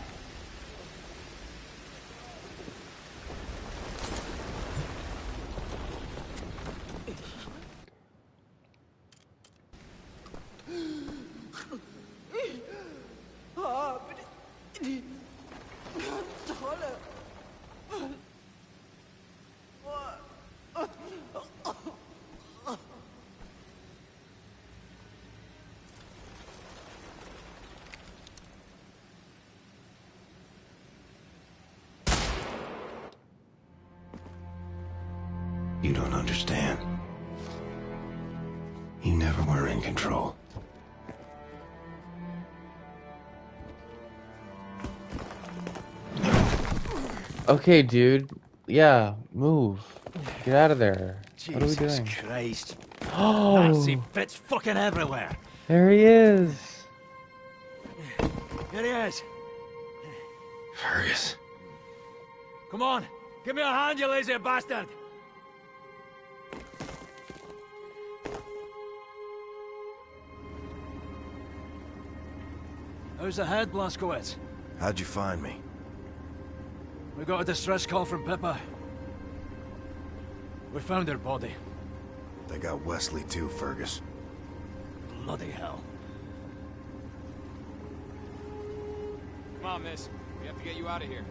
You don't understand. You never were in control. Okay, dude. Yeah, move. Get out of there. What are we Jesus doing? Christ. Oh, Nazi bits fucking everywhere. there he is. Here he is. Fergus. Come on. Give me a hand, you lazy bastard. How's the head, Blazkowicz? How'd you find me? We got a distress call from Pippa. We found her body. They got Wesley too, Fergus. Bloody hell. Come on, miss. We have to get you out of here.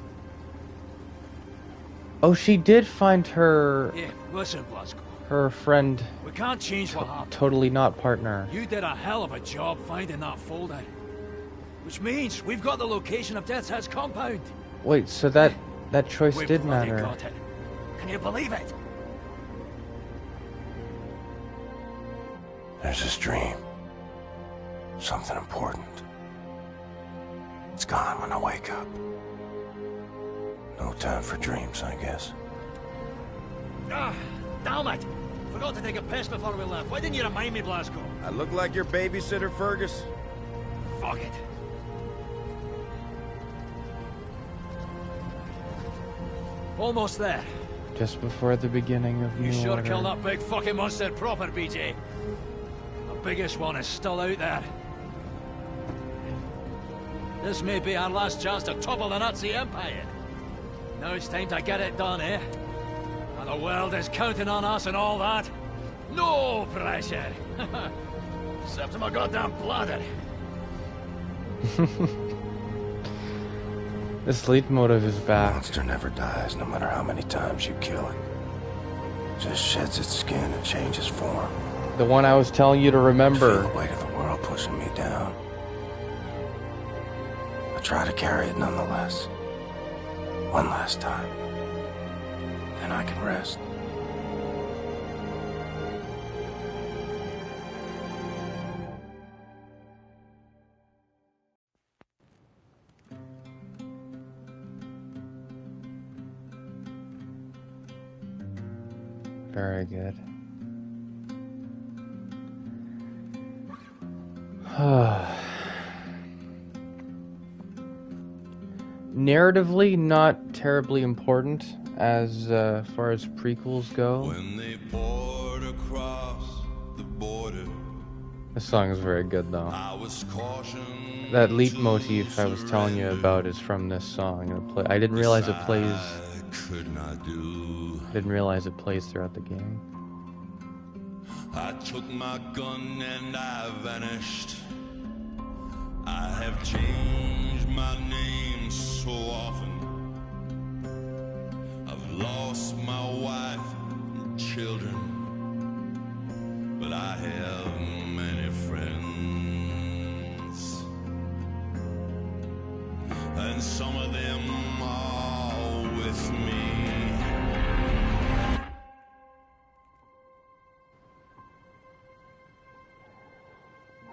Oh, she did find her Yeah, listen, Blazko. her friend, We can't change what happened. totally not partner. You did a hell of a job finding that folder. Which means we've got the location of Deathshead's compound. Wait, so that choice We did bloody matter. got it. Can you believe it? There's this dream. Something important. It's gone when I wake up. No time for dreams, I guess. Ah, damn it! Forgot to take a piss before we left. Why didn't you remind me, Blazko? I look like your babysitter, Fergus? Fuck it. Almost there. Just before the beginning of You New sure Order. killed that big fucking monster proper, BJ. The biggest one is still out there. This may be our last chance to topple the Nazi Empire. Now it's time to get it done, eh? And the world is counting on us and all that. No pressure. Except my goddamn bladder. This leitmotiv is back. Monster never dies, no matter how many times you kill it. Just sheds its skin and changes form. The one I was telling you to Feel remember. the weight of the world pushing me down. I try to carry it nonetheless. One last time. Then I can rest. Very good. narratively not terribly important as far as prequels go. When they poured across the border, This song is very good though. I was cautioned. That leitmotif I was telling you about is from this song. I didn't realize it plays. Could not do. Didn't realize it plays throughout the game. I took my gun and I vanished. I have changed my name so often. I've lost my wife and children, but I have many friends, and some of them are with me.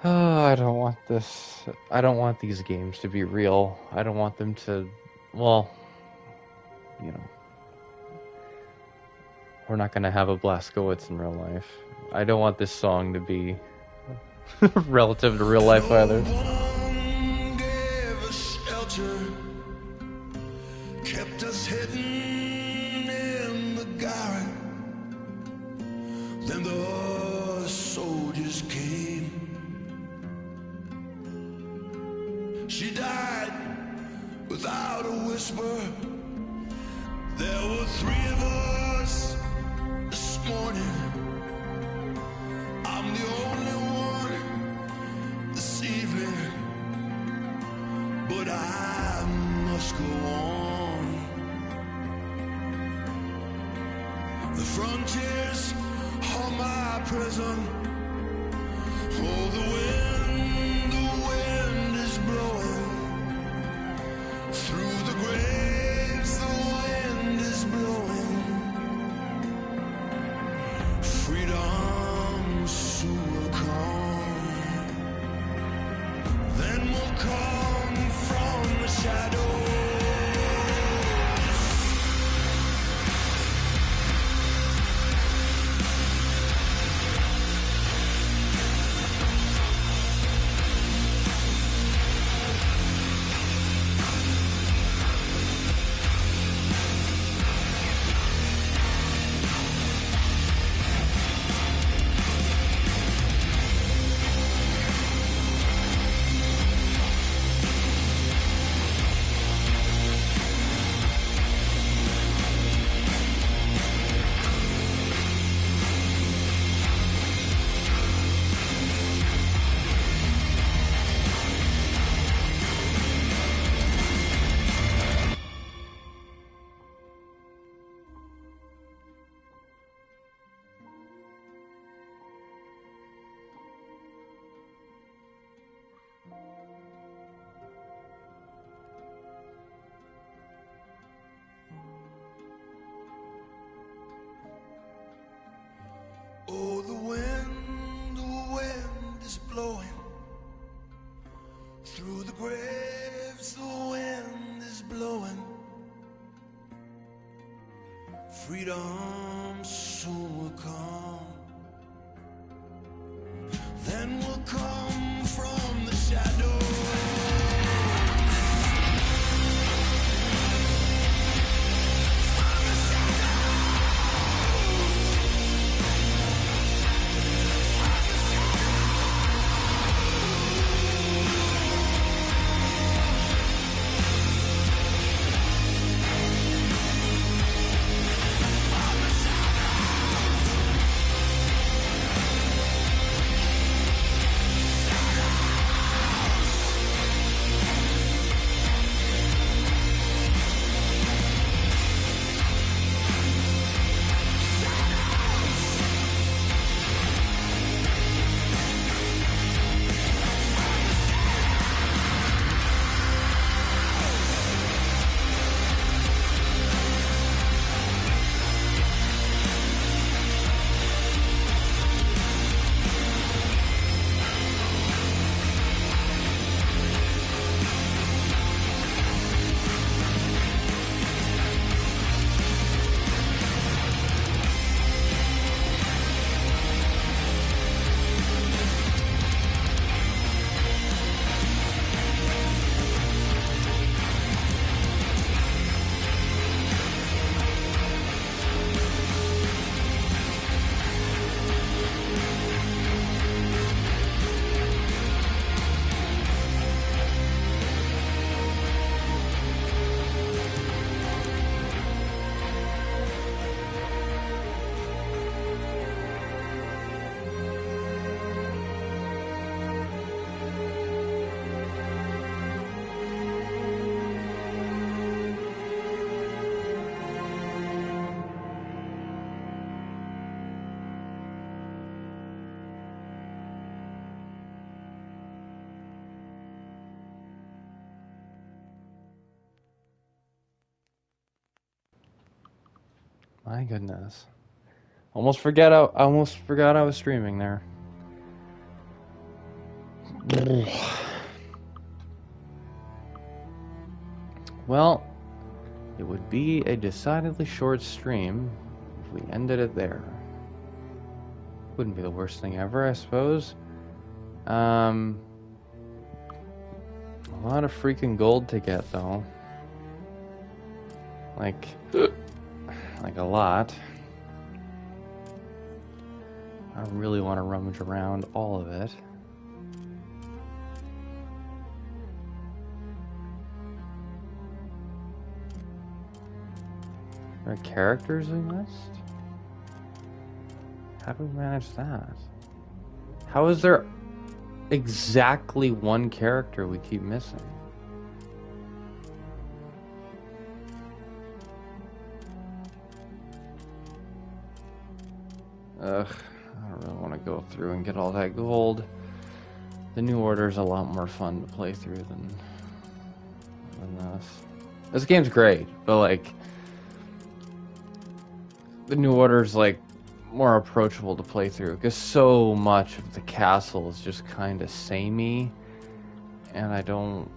Oh, I don't want this. I don't want these games to be real. I don't want them to, well, you know, we're not going to have a Blazkowicz in real life. I don't want this song to be relative to real life either. One gave us shelter, kept us hidden in the garret. Then the soldiers came. She died without a whisper. There were 3 of us this morning. I'm the only one this evening, but I must go on. The frontiers are my prison. Oh, the wind is blowing through the graves. The wind is blowing. Freedom soon will come. Then will come from the shadows. Oh, the wind is blowing through the graves. The wind is blowing. Freedom soon will come. Then will come from the shadows. My goodness. Almost forgot I was streaming there. Well, it would be a decidedly short stream if we ended it there. Wouldn't be the worst thing ever, I suppose. A lot of freaking gold to get, though. Like a lot. I really want to rummage around all of it. Are there characters we missed? How do we manage that? How is there exactly one character we keep missing? Ugh, I don't really want to go through and get all that gold. The New Order is a lot more fun to play through than this. This game's great, but like the New Order is like more approachable to play through because so much of the castle is just kind of samey, and I don't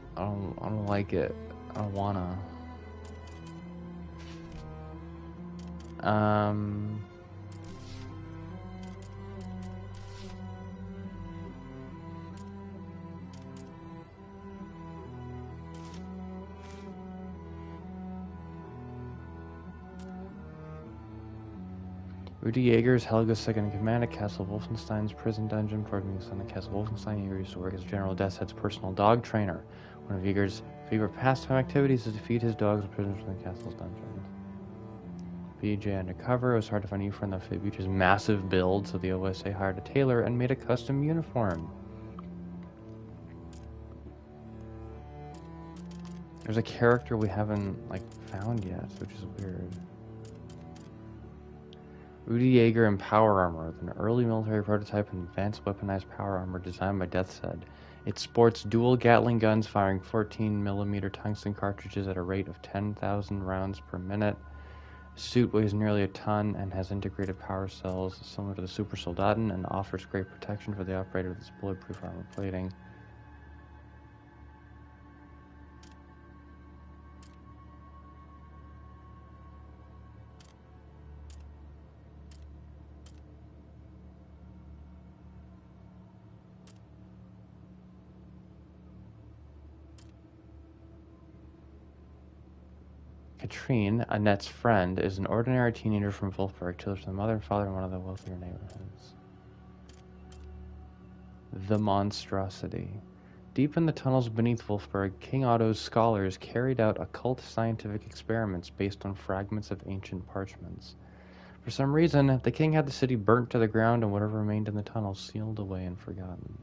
like it. I don't wanna. Rudy Yeager is Helga's second in command at Castle Wolfenstein's prison dungeon. Before being sent to Castle Wolfenstein, Yeager used to work as General Deathshead's personal dog trainer. One of Yeager's favorite pastime activities is to feed his dogs with prisoners from the castle's dungeon. BJ undercover. It was hard to find a uniform that fit BJ's massive build, so the OSA hired a tailor and made a custom uniform. There's a character we haven't found yet, which is weird. Rudy Yeager in power armor, an early military prototype and advanced weaponized power armor designed by Deathshead. It sports dual Gatling guns firing 14mm tungsten cartridges at a rate of 10,000 rounds per minute. The suit weighs nearly a ton and has integrated power cells similar to the Super Soldaten and offers great protection for the operator with its bulletproof armor plating. Katrine, Annette's friend, is an ordinary teenager from Wolfsburg who lives with her mother and father in one of the wealthier neighborhoods. The Monstrosity. Deep in the tunnels beneath Wolfsburg, King Otto's scholars carried out occult scientific experiments based on fragments of ancient parchments. For some reason, the king had the city burnt to the ground and whatever remained in the tunnels sealed away and forgotten.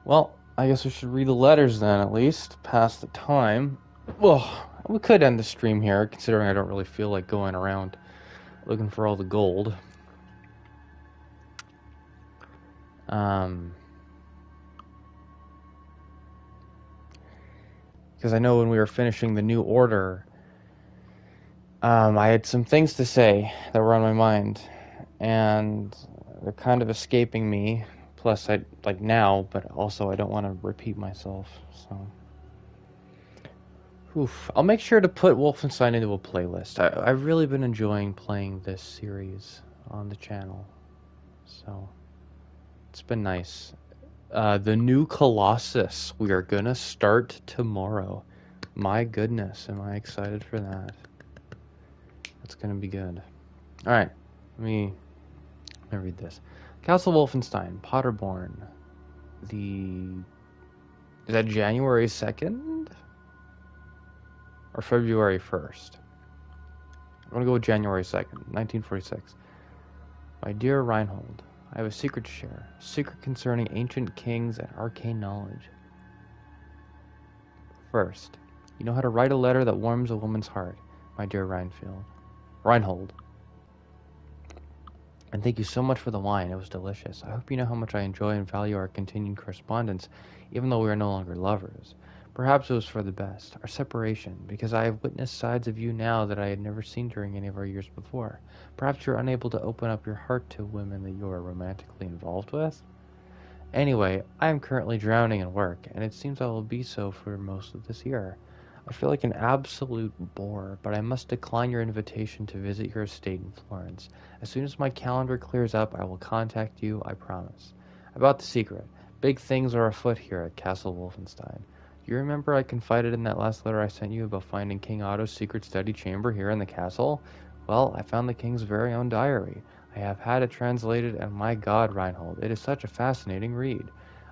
Well, I guess we should read the letters then, at least, past the time. Well, we could end the stream here, considering I don't really feel like going around looking for all the gold. Because I know when we were finishing the New Order, I had some things to say that were on my mind, and they're kind of escaping me. Plus, I like now, but also I don't want to repeat myself, so. Oof. I'll make sure to put Wolfenstein into a playlist. I've really been enjoying playing this series on the channel, so it's been nice. The new Colossus, we are gonna start tomorrow. My goodness, am I excited for that. It's gonna be good. Alright, let me read this. Castle Wolfenstein, Potterborn. Is that January 2nd? Or February 1st? I'm gonna go with January 2nd, 1946. My dear Reinhold, I have a secret to share. A secret concerning ancient kings and arcane knowledge. First, you know how to write a letter that warms a woman's heart, my dear Reinhold. And thank you so much for the wine. It was delicious. I hope you know how much I enjoy and value our continued correspondence, even though we are no longer lovers. Perhaps it was for the best, our separation, because I have witnessed sides of you now that I had never seen during any of our years before. Perhaps you're unable to open up your heart to women that you are romantically involved with? Anyway, I am currently drowning in work, and it seems I will be so for most of this year. I feel like an absolute bore, but I must decline your invitation to visit your estate in Florence. As soon as my calendar clears up, I will contact you, I promise. About the secret. Big things are afoot here at Castle Wolfenstein. Do you remember I confided in that last letter I sent you about finding King Otto's secret study chamber here in the castle? Well, I found the king's very own diary. I have had it translated, and my God, Reinhold, it is such a fascinating read.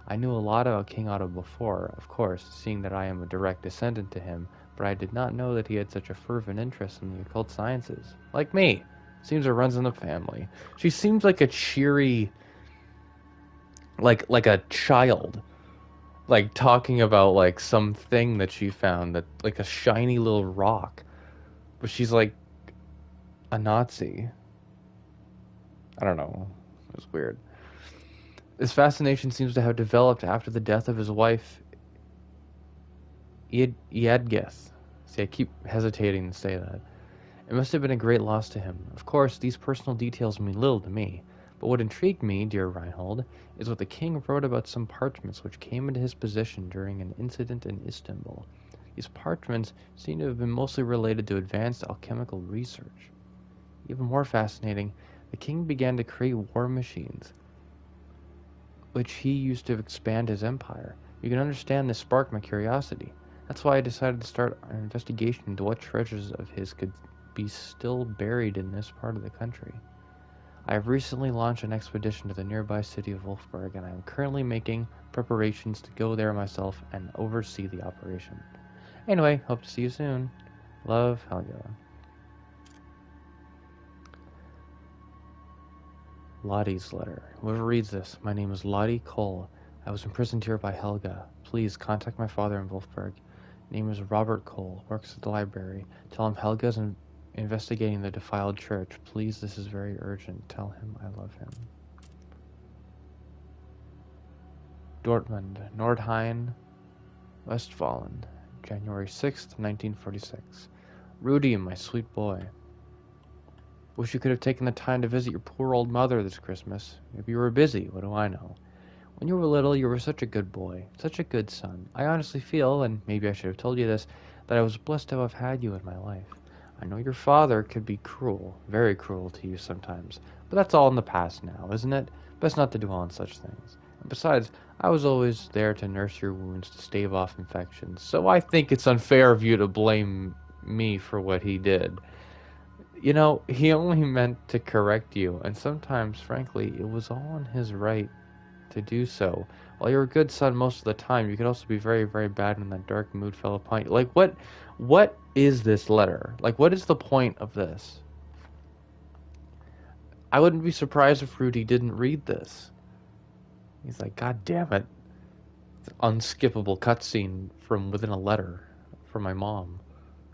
I knew a lot about King Otto before, of course, seeing that I am a direct descendant to him, but I did not know that he had such a fervent interest in the occult sciences. Like me. Seems it runs in the family. She seems like a cheery, like a child, like talking about like something that she found, that like a shiny little rock, but she's like a Nazi. I don't know. It was weird. This fascination seems to have developed after the death of his wife, Eadgith. See, I keep hesitating to say that. It must have been a great loss to him. Of course, these personal details mean little to me, but what intrigued me, dear Reinhold, is what the king wrote about some parchments which came into his possession during an incident in Istanbul. These parchments seem to have been mostly related to advanced alchemical research. Even more fascinating, the king began to create war machines, which he used to expand his empire. You can understand this sparked my curiosity. That's why I decided to start an investigation into what treasures of his could be still buried in this part of the country. I have recently launched an expedition to the nearby city of Wolfsburg, and I am currently making preparations to go there myself and oversee the operation. Anyway, hope to see you soon. Love, Helga. Lottie's letter. Whoever reads this, my name is Lottie Cole. I was imprisoned here by Helga. Please contact my father in Wolfsburg. Name is Robert Cole. Works at the library. Tell him Helga's investigating the defiled church. Please, this is very urgent. Tell him I love him. Dortmund, Nordrhein, Westfalen, January 6th, 1946. Rudy, my sweet boy. Wish you could have taken the time to visit your poor old mother this Christmas. Maybe you were busy, what do I know? When you were little, you were such a good boy, such a good son. I honestly feel, and maybe I should have told you this, that I was blessed to have had you in my life. I know your father could be cruel, very cruel to you sometimes, but that's all in the past now, isn't it? Best not to dwell on such things. And besides, I was always there to nurse your wounds, to stave off infections, so I think it's unfair of you to blame me for what he did. You know, he only meant to correct you, and sometimes, frankly, it was all in his right to do so. While you're a good son most of the time, you could also be very, very bad when that dark mood fell upon you. Like, what is this letter? Like, what is the point of this? I wouldn't be surprised if Rudy didn't read this. He's like, God damn it. It's an unskippable cutscene from within a letter from my mom.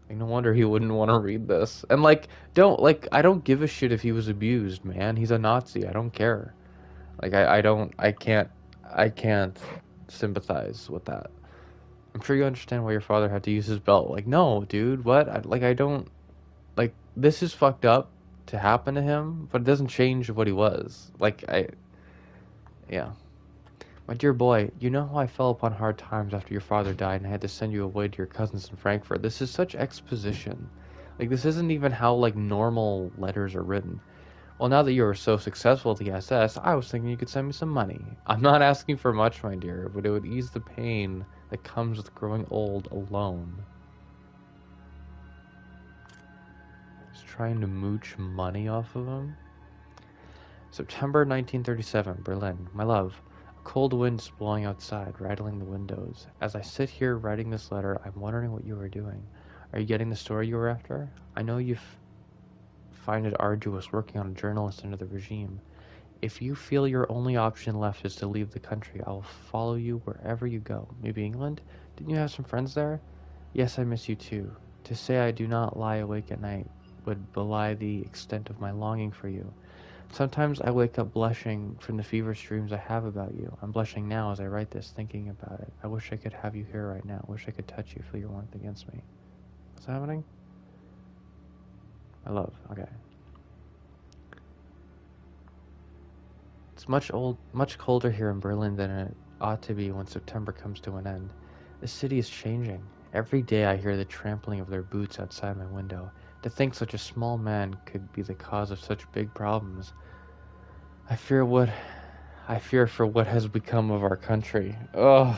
Like, no wonder he wouldn't want to read this. And, like, I don't give a shit if he was abused, man. He's a Nazi. I don't care. Like, I can't sympathize with that. I'm sure you understand why your father had to use his belt. Like, no, dude, what? I don't, like, this is fucked up to happen to him, but it doesn't change what he was. Yeah. My dear boy, you know how I fell upon hard times after your father died and I had to send you away to your cousins in Frankfurt. This is such exposition. Like, this isn't even how, like, normal letters are written. Well, now that you are so successful at the SS, I was thinking you could send me some money. I'm not asking for much, my dear, but it would ease the pain that comes with growing old alone. He's trying to mooch money off of him. September 1937, Berlin. My love, a cold wind is blowing outside, rattling the windows. As I sit here writing this letter, I'm wondering what you are doing. Are you getting the story you were after? I know you find it arduous working on a journalist under the regime. If you feel your only option left is to leave the country, I will follow you wherever you go. Maybe England? Didn't you have some friends there? Yes, I miss you too. To say I do not lie awake at night would belie the extent of my longing for you. Sometimes I wake up blushing from the feverish dreams I have about you. I'm blushing now as I write this, thinking about it. I wish I could have you here right now. I wish I could touch you, feel your warmth against me. What's happening? I love. Okay. It's much colder here in Berlin than it ought to be when September comes to an end. The city is changing. Every day I hear the trampling of their boots outside my window. To think such a small man could be the cause of such big problems. I fear for what has become of our country. Ugh.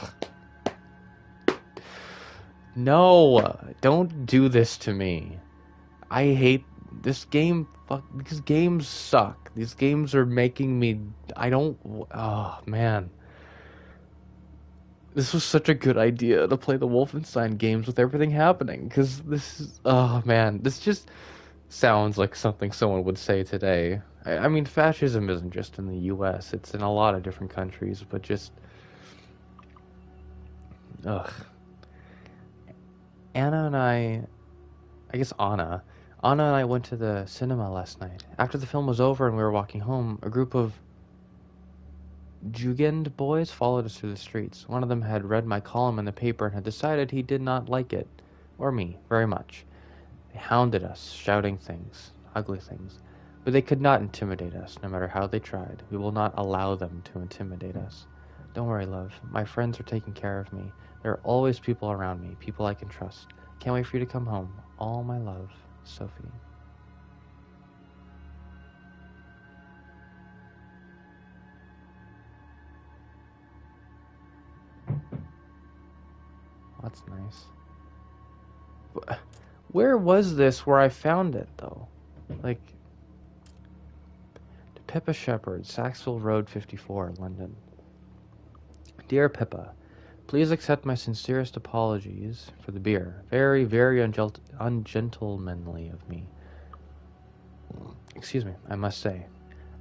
No, don't do this to me. I hate this game. These games suck. These games are making me. Oh man. This was such a good idea to play the Wolfenstein games with everything happening. Because this is. Oh man. This just sounds like something someone would say today. I mean, fascism isn't just in the US, it's in a lot of different countries, but just. Ugh. Anna and I went to the cinema last night. After the film was over and we were walking home, a group of Jugend boys followed us through the streets. One of them had read my column in the paper and had decided he did not like it, or me, very much. They hounded us, shouting things, ugly things. But they could not intimidate us, no matter how they tried. We will not allow them to intimidate us. Don't worry, love. My friends are taking care of me. There are always people around me, people I can trust. Can't wait for you to come home. All my love, Sophie. That's nice. Where was this where I found it, though? Like, to Pippa Shepherd, Saxville Road 54, London. Dear Pippa, please accept my sincerest apologies for the beer. Very, very ungentlemanly of me. Excuse me, I must say.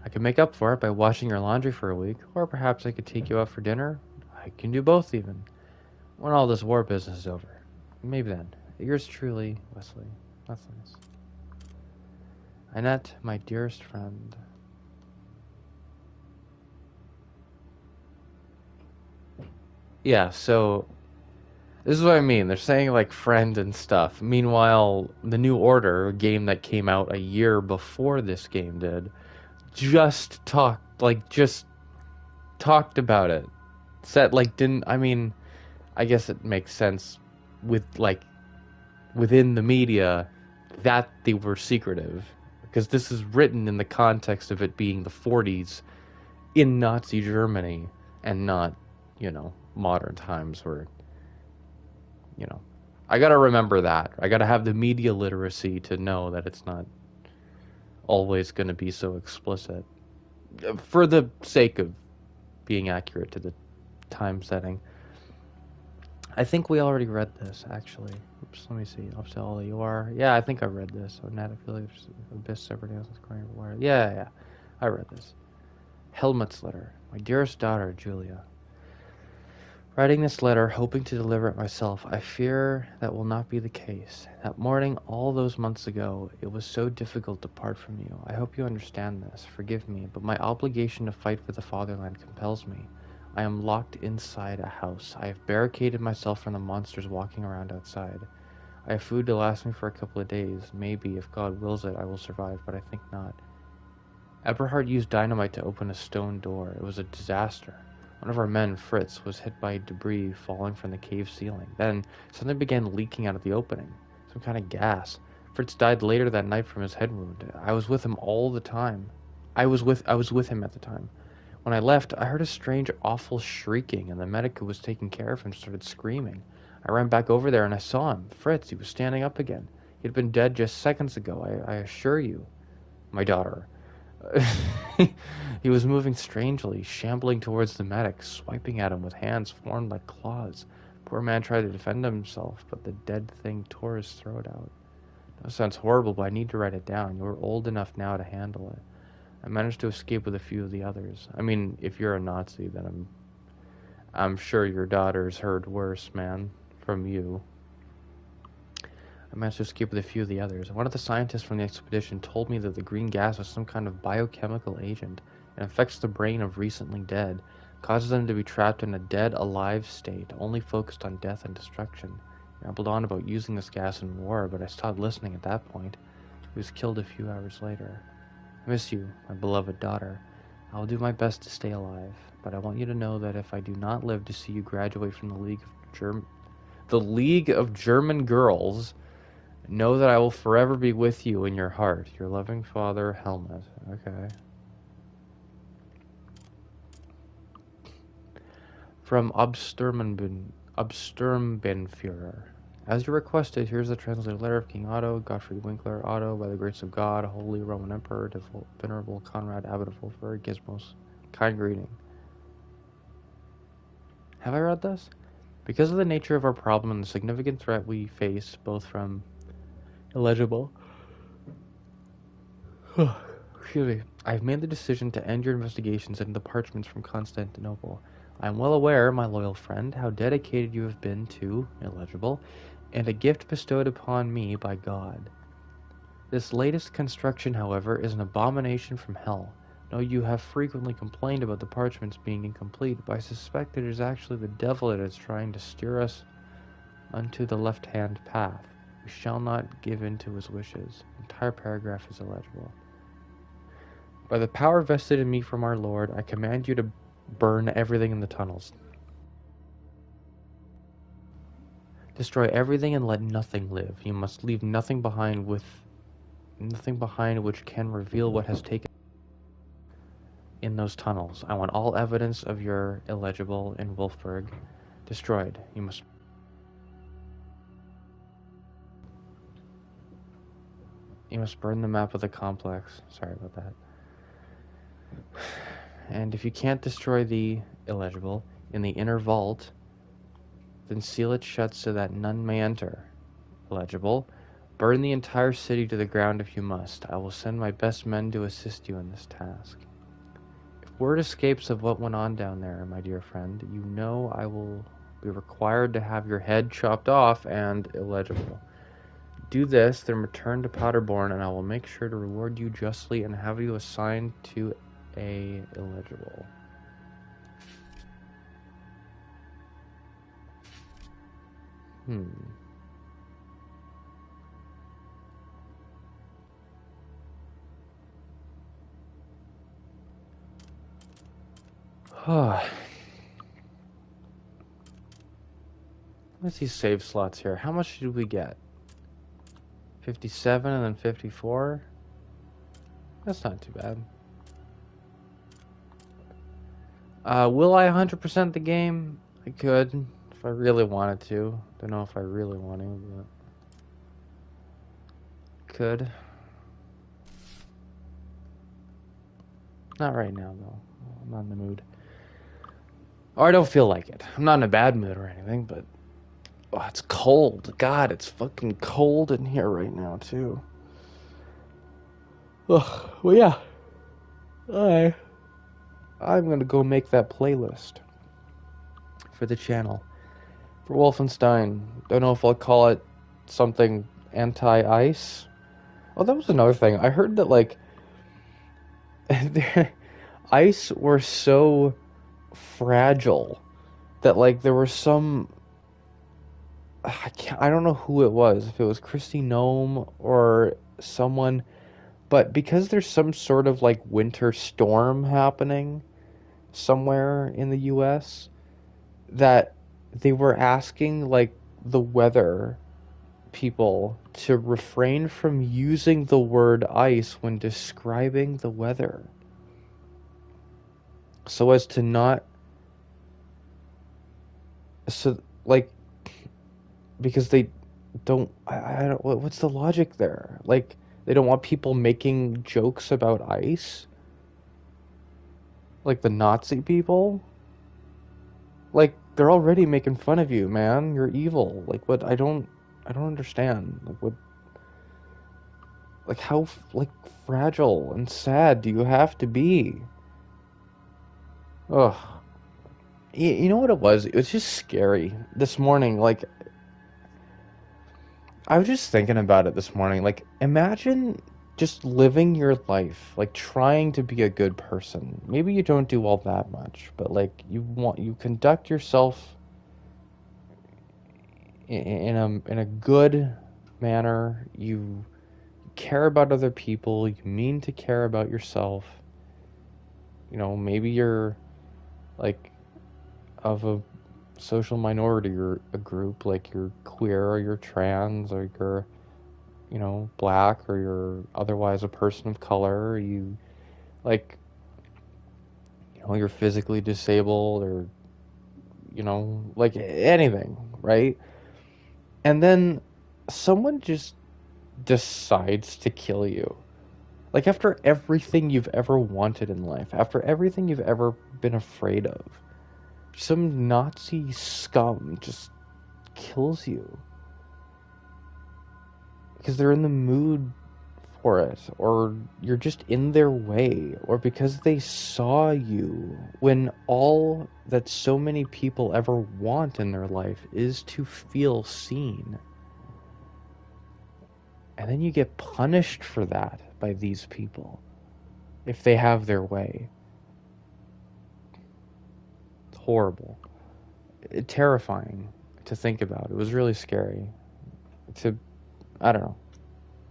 I could make up for it by washing your laundry for a week, or perhaps I could take you out for dinner. I can do both, even. When all this war business is over. Maybe then. Yours truly, Wesley. That's nice. Annette, my dearest friend. Yeah, so this is what I mean. They're saying like friend and stuff. Meanwhile, the New Order, a game that came out a year before this game did, just talked about it. Said like didn't I mean, I guess it makes sense with like within the media that they were secretive because this is written in the context of it being the 40s in Nazi Germany and not, modern times where, I gotta remember that. I gotta have the media literacy to know that it's not always gonna be so explicit for the sake of being accurate to the time setting. I think we already read this, actually. Oops, let me see. Up to all you are. Yeah, I think I read this. So, Nat, Abyss, Separate Nails, Yeah, I read this. Helmut's letter. My dearest daughter, Julia. Writing this letter, hoping to deliver it myself, I fear that will not be the case. That morning, all those months ago, it was so difficult to part from you. I hope you understand this. Forgive me, but my obligation to fight for the fatherland compels me. I am locked inside a house. I have barricaded myself from the monsters walking around outside. I have food to last me for a couple of days. Maybe, if God wills it, I will survive, but I think not. Eberhard used dynamite to open a stone door. It was a disaster. One of our men, Fritz, was hit by debris falling from the cave ceiling. Then, something began leaking out of the opening. Some kind of gas. Fritz died later that night from his head wound. I was with him all the time. I was with him at the time. When I left, I heard a strange, awful shrieking, and the medic who was taking care of him started screaming. I ran back over there, and I saw him. Fritz, he was standing up again. He had been dead just seconds ago, I assure you. My daughter. He was moving strangely, shambling towards the medic, swiping at him with hands formed like claws. Poor man tried to defend himself, but the dead thing tore his throat out. That sounds horrible, but I need to write it down. You're old enough now to handle it. I managed to escape with a few of the others. I mean, if you're a Nazi, then I'm sure your daughter's heard worse, man, from you. I managed to escape with a few of the others. One of the scientists from the expedition told me that the green gas was some kind of biochemical agent. It affects the brain of recently dead, causes them to be trapped in a dead-alive state, only focused on death and destruction. He rambled on about using this gas in war, but I stopped listening at that point. He was killed a few hours later. I miss you, my beloved daughter. I will do my best to stay alive, but I want you to know that if I do not live to see you graduate from the League of German Girls, know that I will forever be with you in your heart. Your loving father, Helmut. Okay. From Obsturmbenführer. As you requested, here's the translated letter of King Otto, Gottfried Winkler, Otto, by the grace of God, Holy Roman Emperor, Venerable Conrad, Abbot of Wolfsburg, Gizmos. Kind greeting. Have I read this? Because of the nature of our problem and the significant threat we face, both from illegible... Excuse me. I have made the decision to end your investigations into the parchments from Constantinople. I am well aware, my loyal friend, how dedicated you have been to illegible, and a gift bestowed upon me by God. This latest construction, however, is an abomination from hell. No, you have frequently complained about the parchments being incomplete, but I suspect it is actually the devil that is trying to steer us unto the left-hand path. We shall not give in to his wishes. The entire paragraph is illegible. By the power vested in me from our Lord, I command you to burn everything in the tunnels. Destroy everything and let nothing live. You must leave nothing behind which can reveal what has taken in those tunnels. I want all evidence of your illegible in Wolfsburg destroyed. You must burn the map of the complex. Sorry about that. And if you can't destroy the illegible in the inner vault, then seal it shut so that none may enter. Illegible. Burn the entire city to the ground if you must. I will send my best men to assist you in this task. If word escapes of what went on down there, my dear friend, you know I will be required to have your head chopped off and illegible. Do this, then return to Paderborn, and I will make sure to reward you justly and have you assigned to a illegible. Let's see save slots here. How much did we get? 57 and then 54? That's not too bad. Will I 100% the game? I could, if I really wanted to. Don't know if I really want to, but... Could. Not right now, though. I'm not in the mood. Or I don't feel like it. I'm not in a bad mood or anything, but... Oh, it's cold. God, it's fucking cold in here right now, too. Ugh, well, yeah. I'm gonna go make that playlist for the channel. For Wolfenstein. Don't know if I'll call it something anti-ice. Oh, that was another thing. I heard that, like, ice were so fragile that, like, there were some... I don't know who it was, if it was Christy Nome or someone, but because there's some sort of, like, winter storm happening somewhere in the US, that they were asking, like, the weather people to refrain from using the word ice when describing the weather, so as to not, so, like, because they don't, I don't, what's the logic there? Like, they don't want people making jokes about ice? Like the Nazi people? Like, they're already making fun of you, man. You're evil. Like, what? I don't understand. Like, what? Like, how, like, fragile and sad do you have to be? Ugh. You know what it was? It was just scary. This morning, like, I was just thinking about it this morning. Like, imagine just living your life, like trying to be a good person. Maybe you don't do all that much, but like you conduct yourself in a good manner. You care about other people. You mean to care about yourself. You know, maybe you're like of a social minority or a group, like you're queer or you're trans or you're, you know, black or you're otherwise a person of color. You like, you know, you're physically disabled or, you know, like anything, right? And then someone just decides to kill you. Like after everything you've ever wanted in life, after everything you've ever been afraid of, some Nazi scum just kills you because they're in the mood for it, or you're just in their way, or because they saw you when all that so many people ever want in their life is to feel seen. And then you get punished for that by these people if they have their way. It's horrible. Terrifying to think about. It was really scary. I don't know.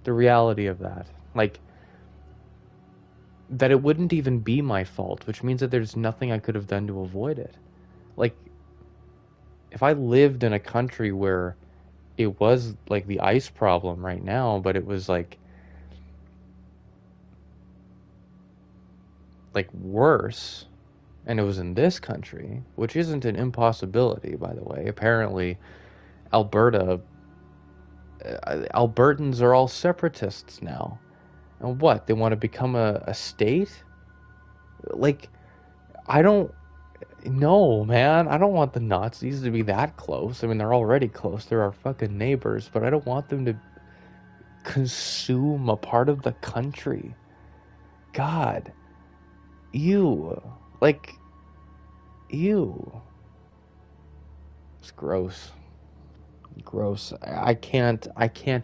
The reality of that. Like, that it wouldn't even be my fault, which means that there's nothing I could have done to avoid it. Like, if I lived in a country where it was like the ice problem right now, but it was like worse, and it was in this country, which isn't an impossibility, by the way. Apparently, Albertans are all separatists now. And what? They want to become a state? Like, I don't. No, man. I don't want the Nazis to be that close. I mean, they're already close. They're our fucking neighbors. But I don't want them to consume a part of the country. God. Ew. Like, ew. It's gross. Gross. I can't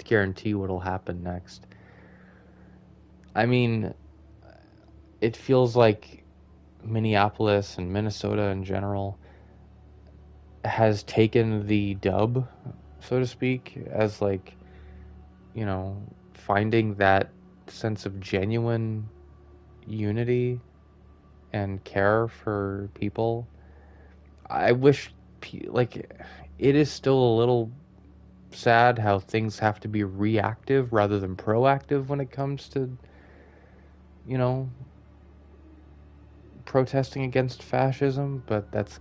guarantee what'll happen next. I mean, it feels like Minneapolis and Minnesota in general has taken the dub, so to speak, as like, you know, finding that sense of genuine unity and care for people. I wish, like, it is still a little sad how things have to be reactive rather than proactive when it comes to, you know, protesting against fascism, but that's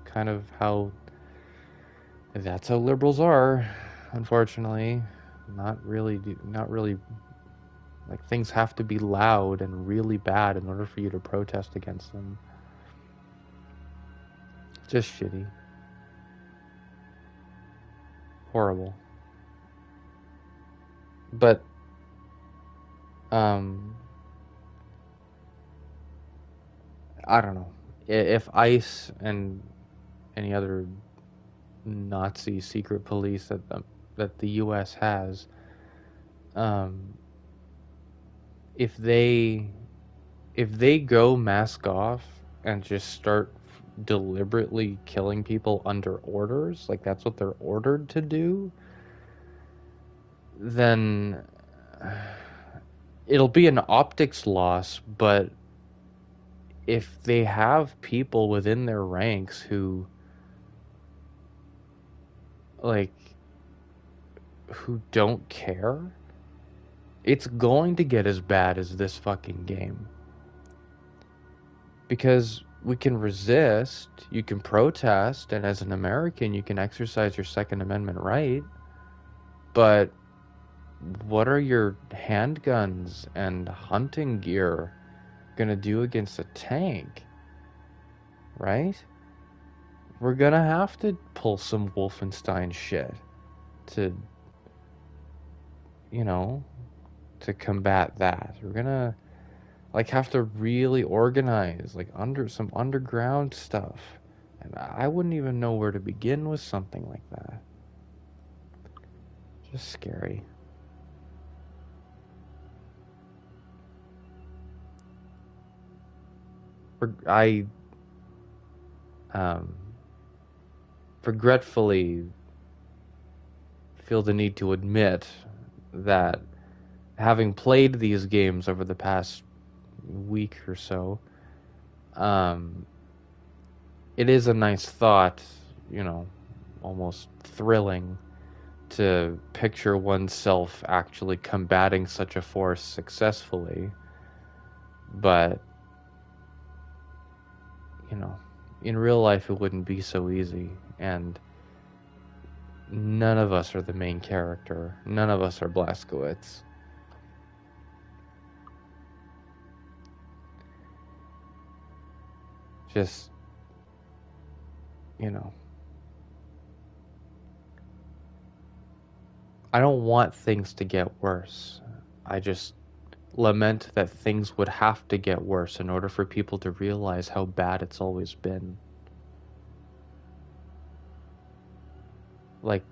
how liberals are, unfortunately. Not really, like, things have to be loud and really bad in order for you to protest against them. Just shitty. Horrible. But, I don't know. If ICE and any other Nazi secret police that the U.S. has, if they go mask off and just start deliberately killing people under orders, like that's what they're ordered to do, then it'll be an optics loss. But if they have people within their ranks who don't care, it's going to get as bad as this fucking game. Because we can resist, you can protest, and as an American, you can exercise your Second Amendment right. But what are your handguns and hunting gear gonna do against a tank? Right? We're gonna have to pull some Wolfenstein shit to, you know, to combat that. We're gonna have to really organize some underground stuff, and I wouldn't even know where to begin with something like that. Just scary. regretfully feel the need to admit that having played these games over the past week or so, it is a nice thought, you know, almost thrilling to picture oneself actually combating such a force successfully. But, you know, in real life it wouldn't be so easy, and none of us are the main character. None of us are Blazkowicz. Just, you know, I don't want things to get worse. I just lament that things would have to get worse in order for people to realize how bad it's always been. Like,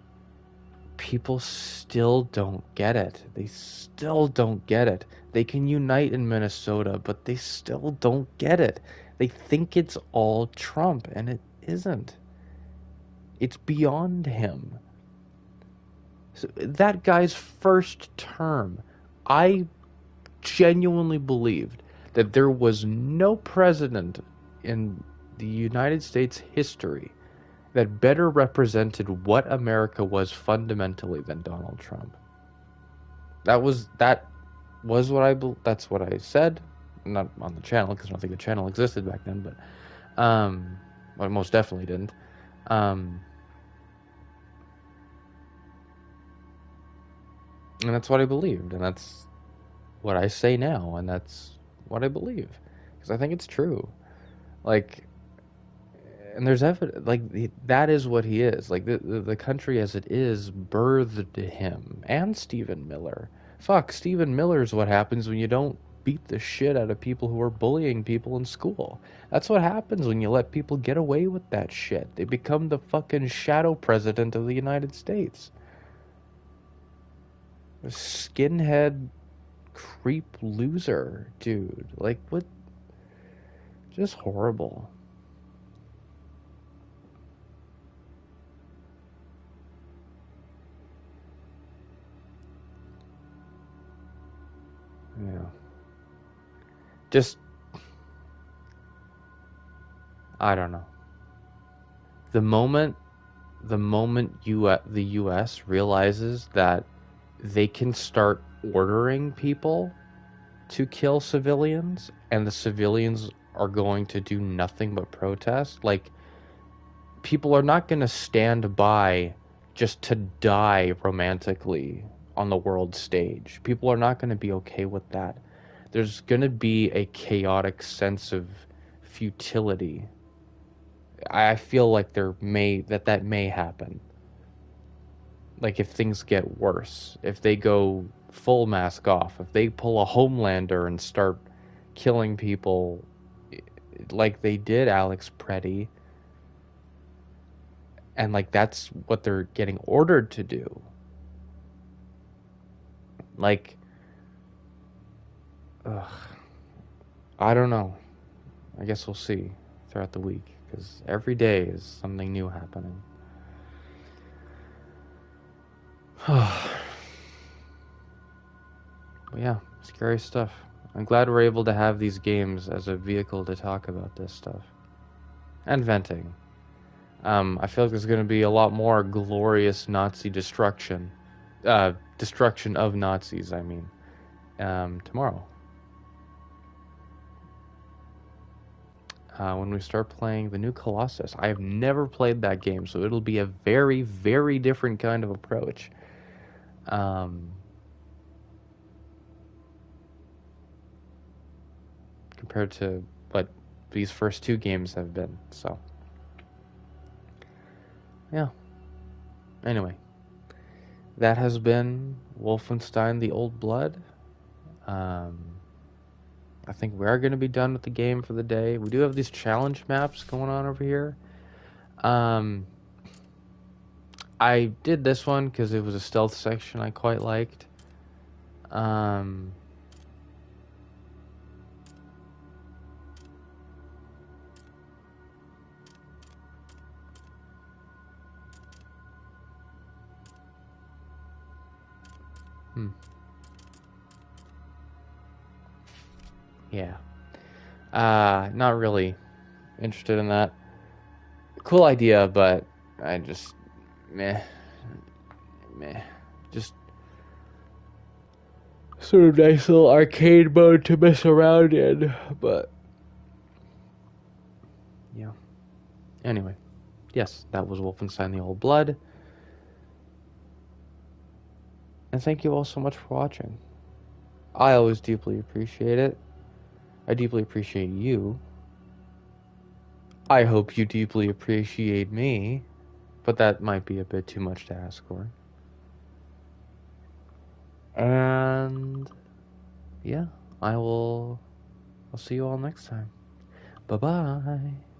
people still don't get it. They still don't get it. They can unite in Minnesota, but they still don't get it. They think it's all Trump, and it isn't. It's beyond him. So that guy's first term, I genuinely believed that there was no president in the United States history that better represented what America was fundamentally than Donald Trump. That's what I said, not on the channel because I don't think the channel existed back then, but well, most definitely didn't. And that's what I believed, and that's what I say now, and that's what I believe, because I think it's true. Like, and there's evidence, like, that is what he is. Like, the country as it is birthed him, and Stephen Miller. Fuck, Stephen Miller's what happens when you don't beat the shit out of people who are bullying people in school. That's what happens when you let people get away with that shit. They become the fucking shadow president of the United States. A skinhead creep loser, dude. Like, what? Just horrible. Yeah. Just, I don't know. The moment the US realizes that they can start ordering people to kill civilians, and the civilians are going to do nothing but protest, like, people are not going to stand by just to die romantically on the world stage. People are not going to be okay with that. There's going to be a chaotic sense of futility. I feel like that may happen. Like, if things get worse, if they go full mask off, if they pull a Homelander and start killing people like they did Alex Preddy, and like that's what they're getting ordered to do. Like, I don't know. I guess we'll see throughout the week, because every day is something new happening. But yeah, scary stuff. I'm glad we're able to have these games as a vehicle to talk about this stuff. And venting. I feel like there's going to be a lot more glorious Nazi destruction. Destruction of Nazis, I mean. Tomorrow. When we start playing the new Colossus. I have never played that game, so it'll be a very, very different kind of approach. Compared to what these first two games have been, so yeah. Anyway, that has been Wolfenstein: The Old Blood. I think we are going to be done with the game for the day. We do have these challenge maps going on over here. I did this one because it was a stealth section I quite liked. Yeah. Not really interested in that. Cool idea, but I just meh. Just sort of nice little arcade mode to mess around in, but yeah. Anyway, yes, that was Wolfenstein: The Old Blood. And thank you all so much for watching. I always deeply appreciate it. I deeply appreciate you. I hope you deeply appreciate me, but that might be a bit too much to ask for. And yeah, I'll see you all next time. Bye-bye.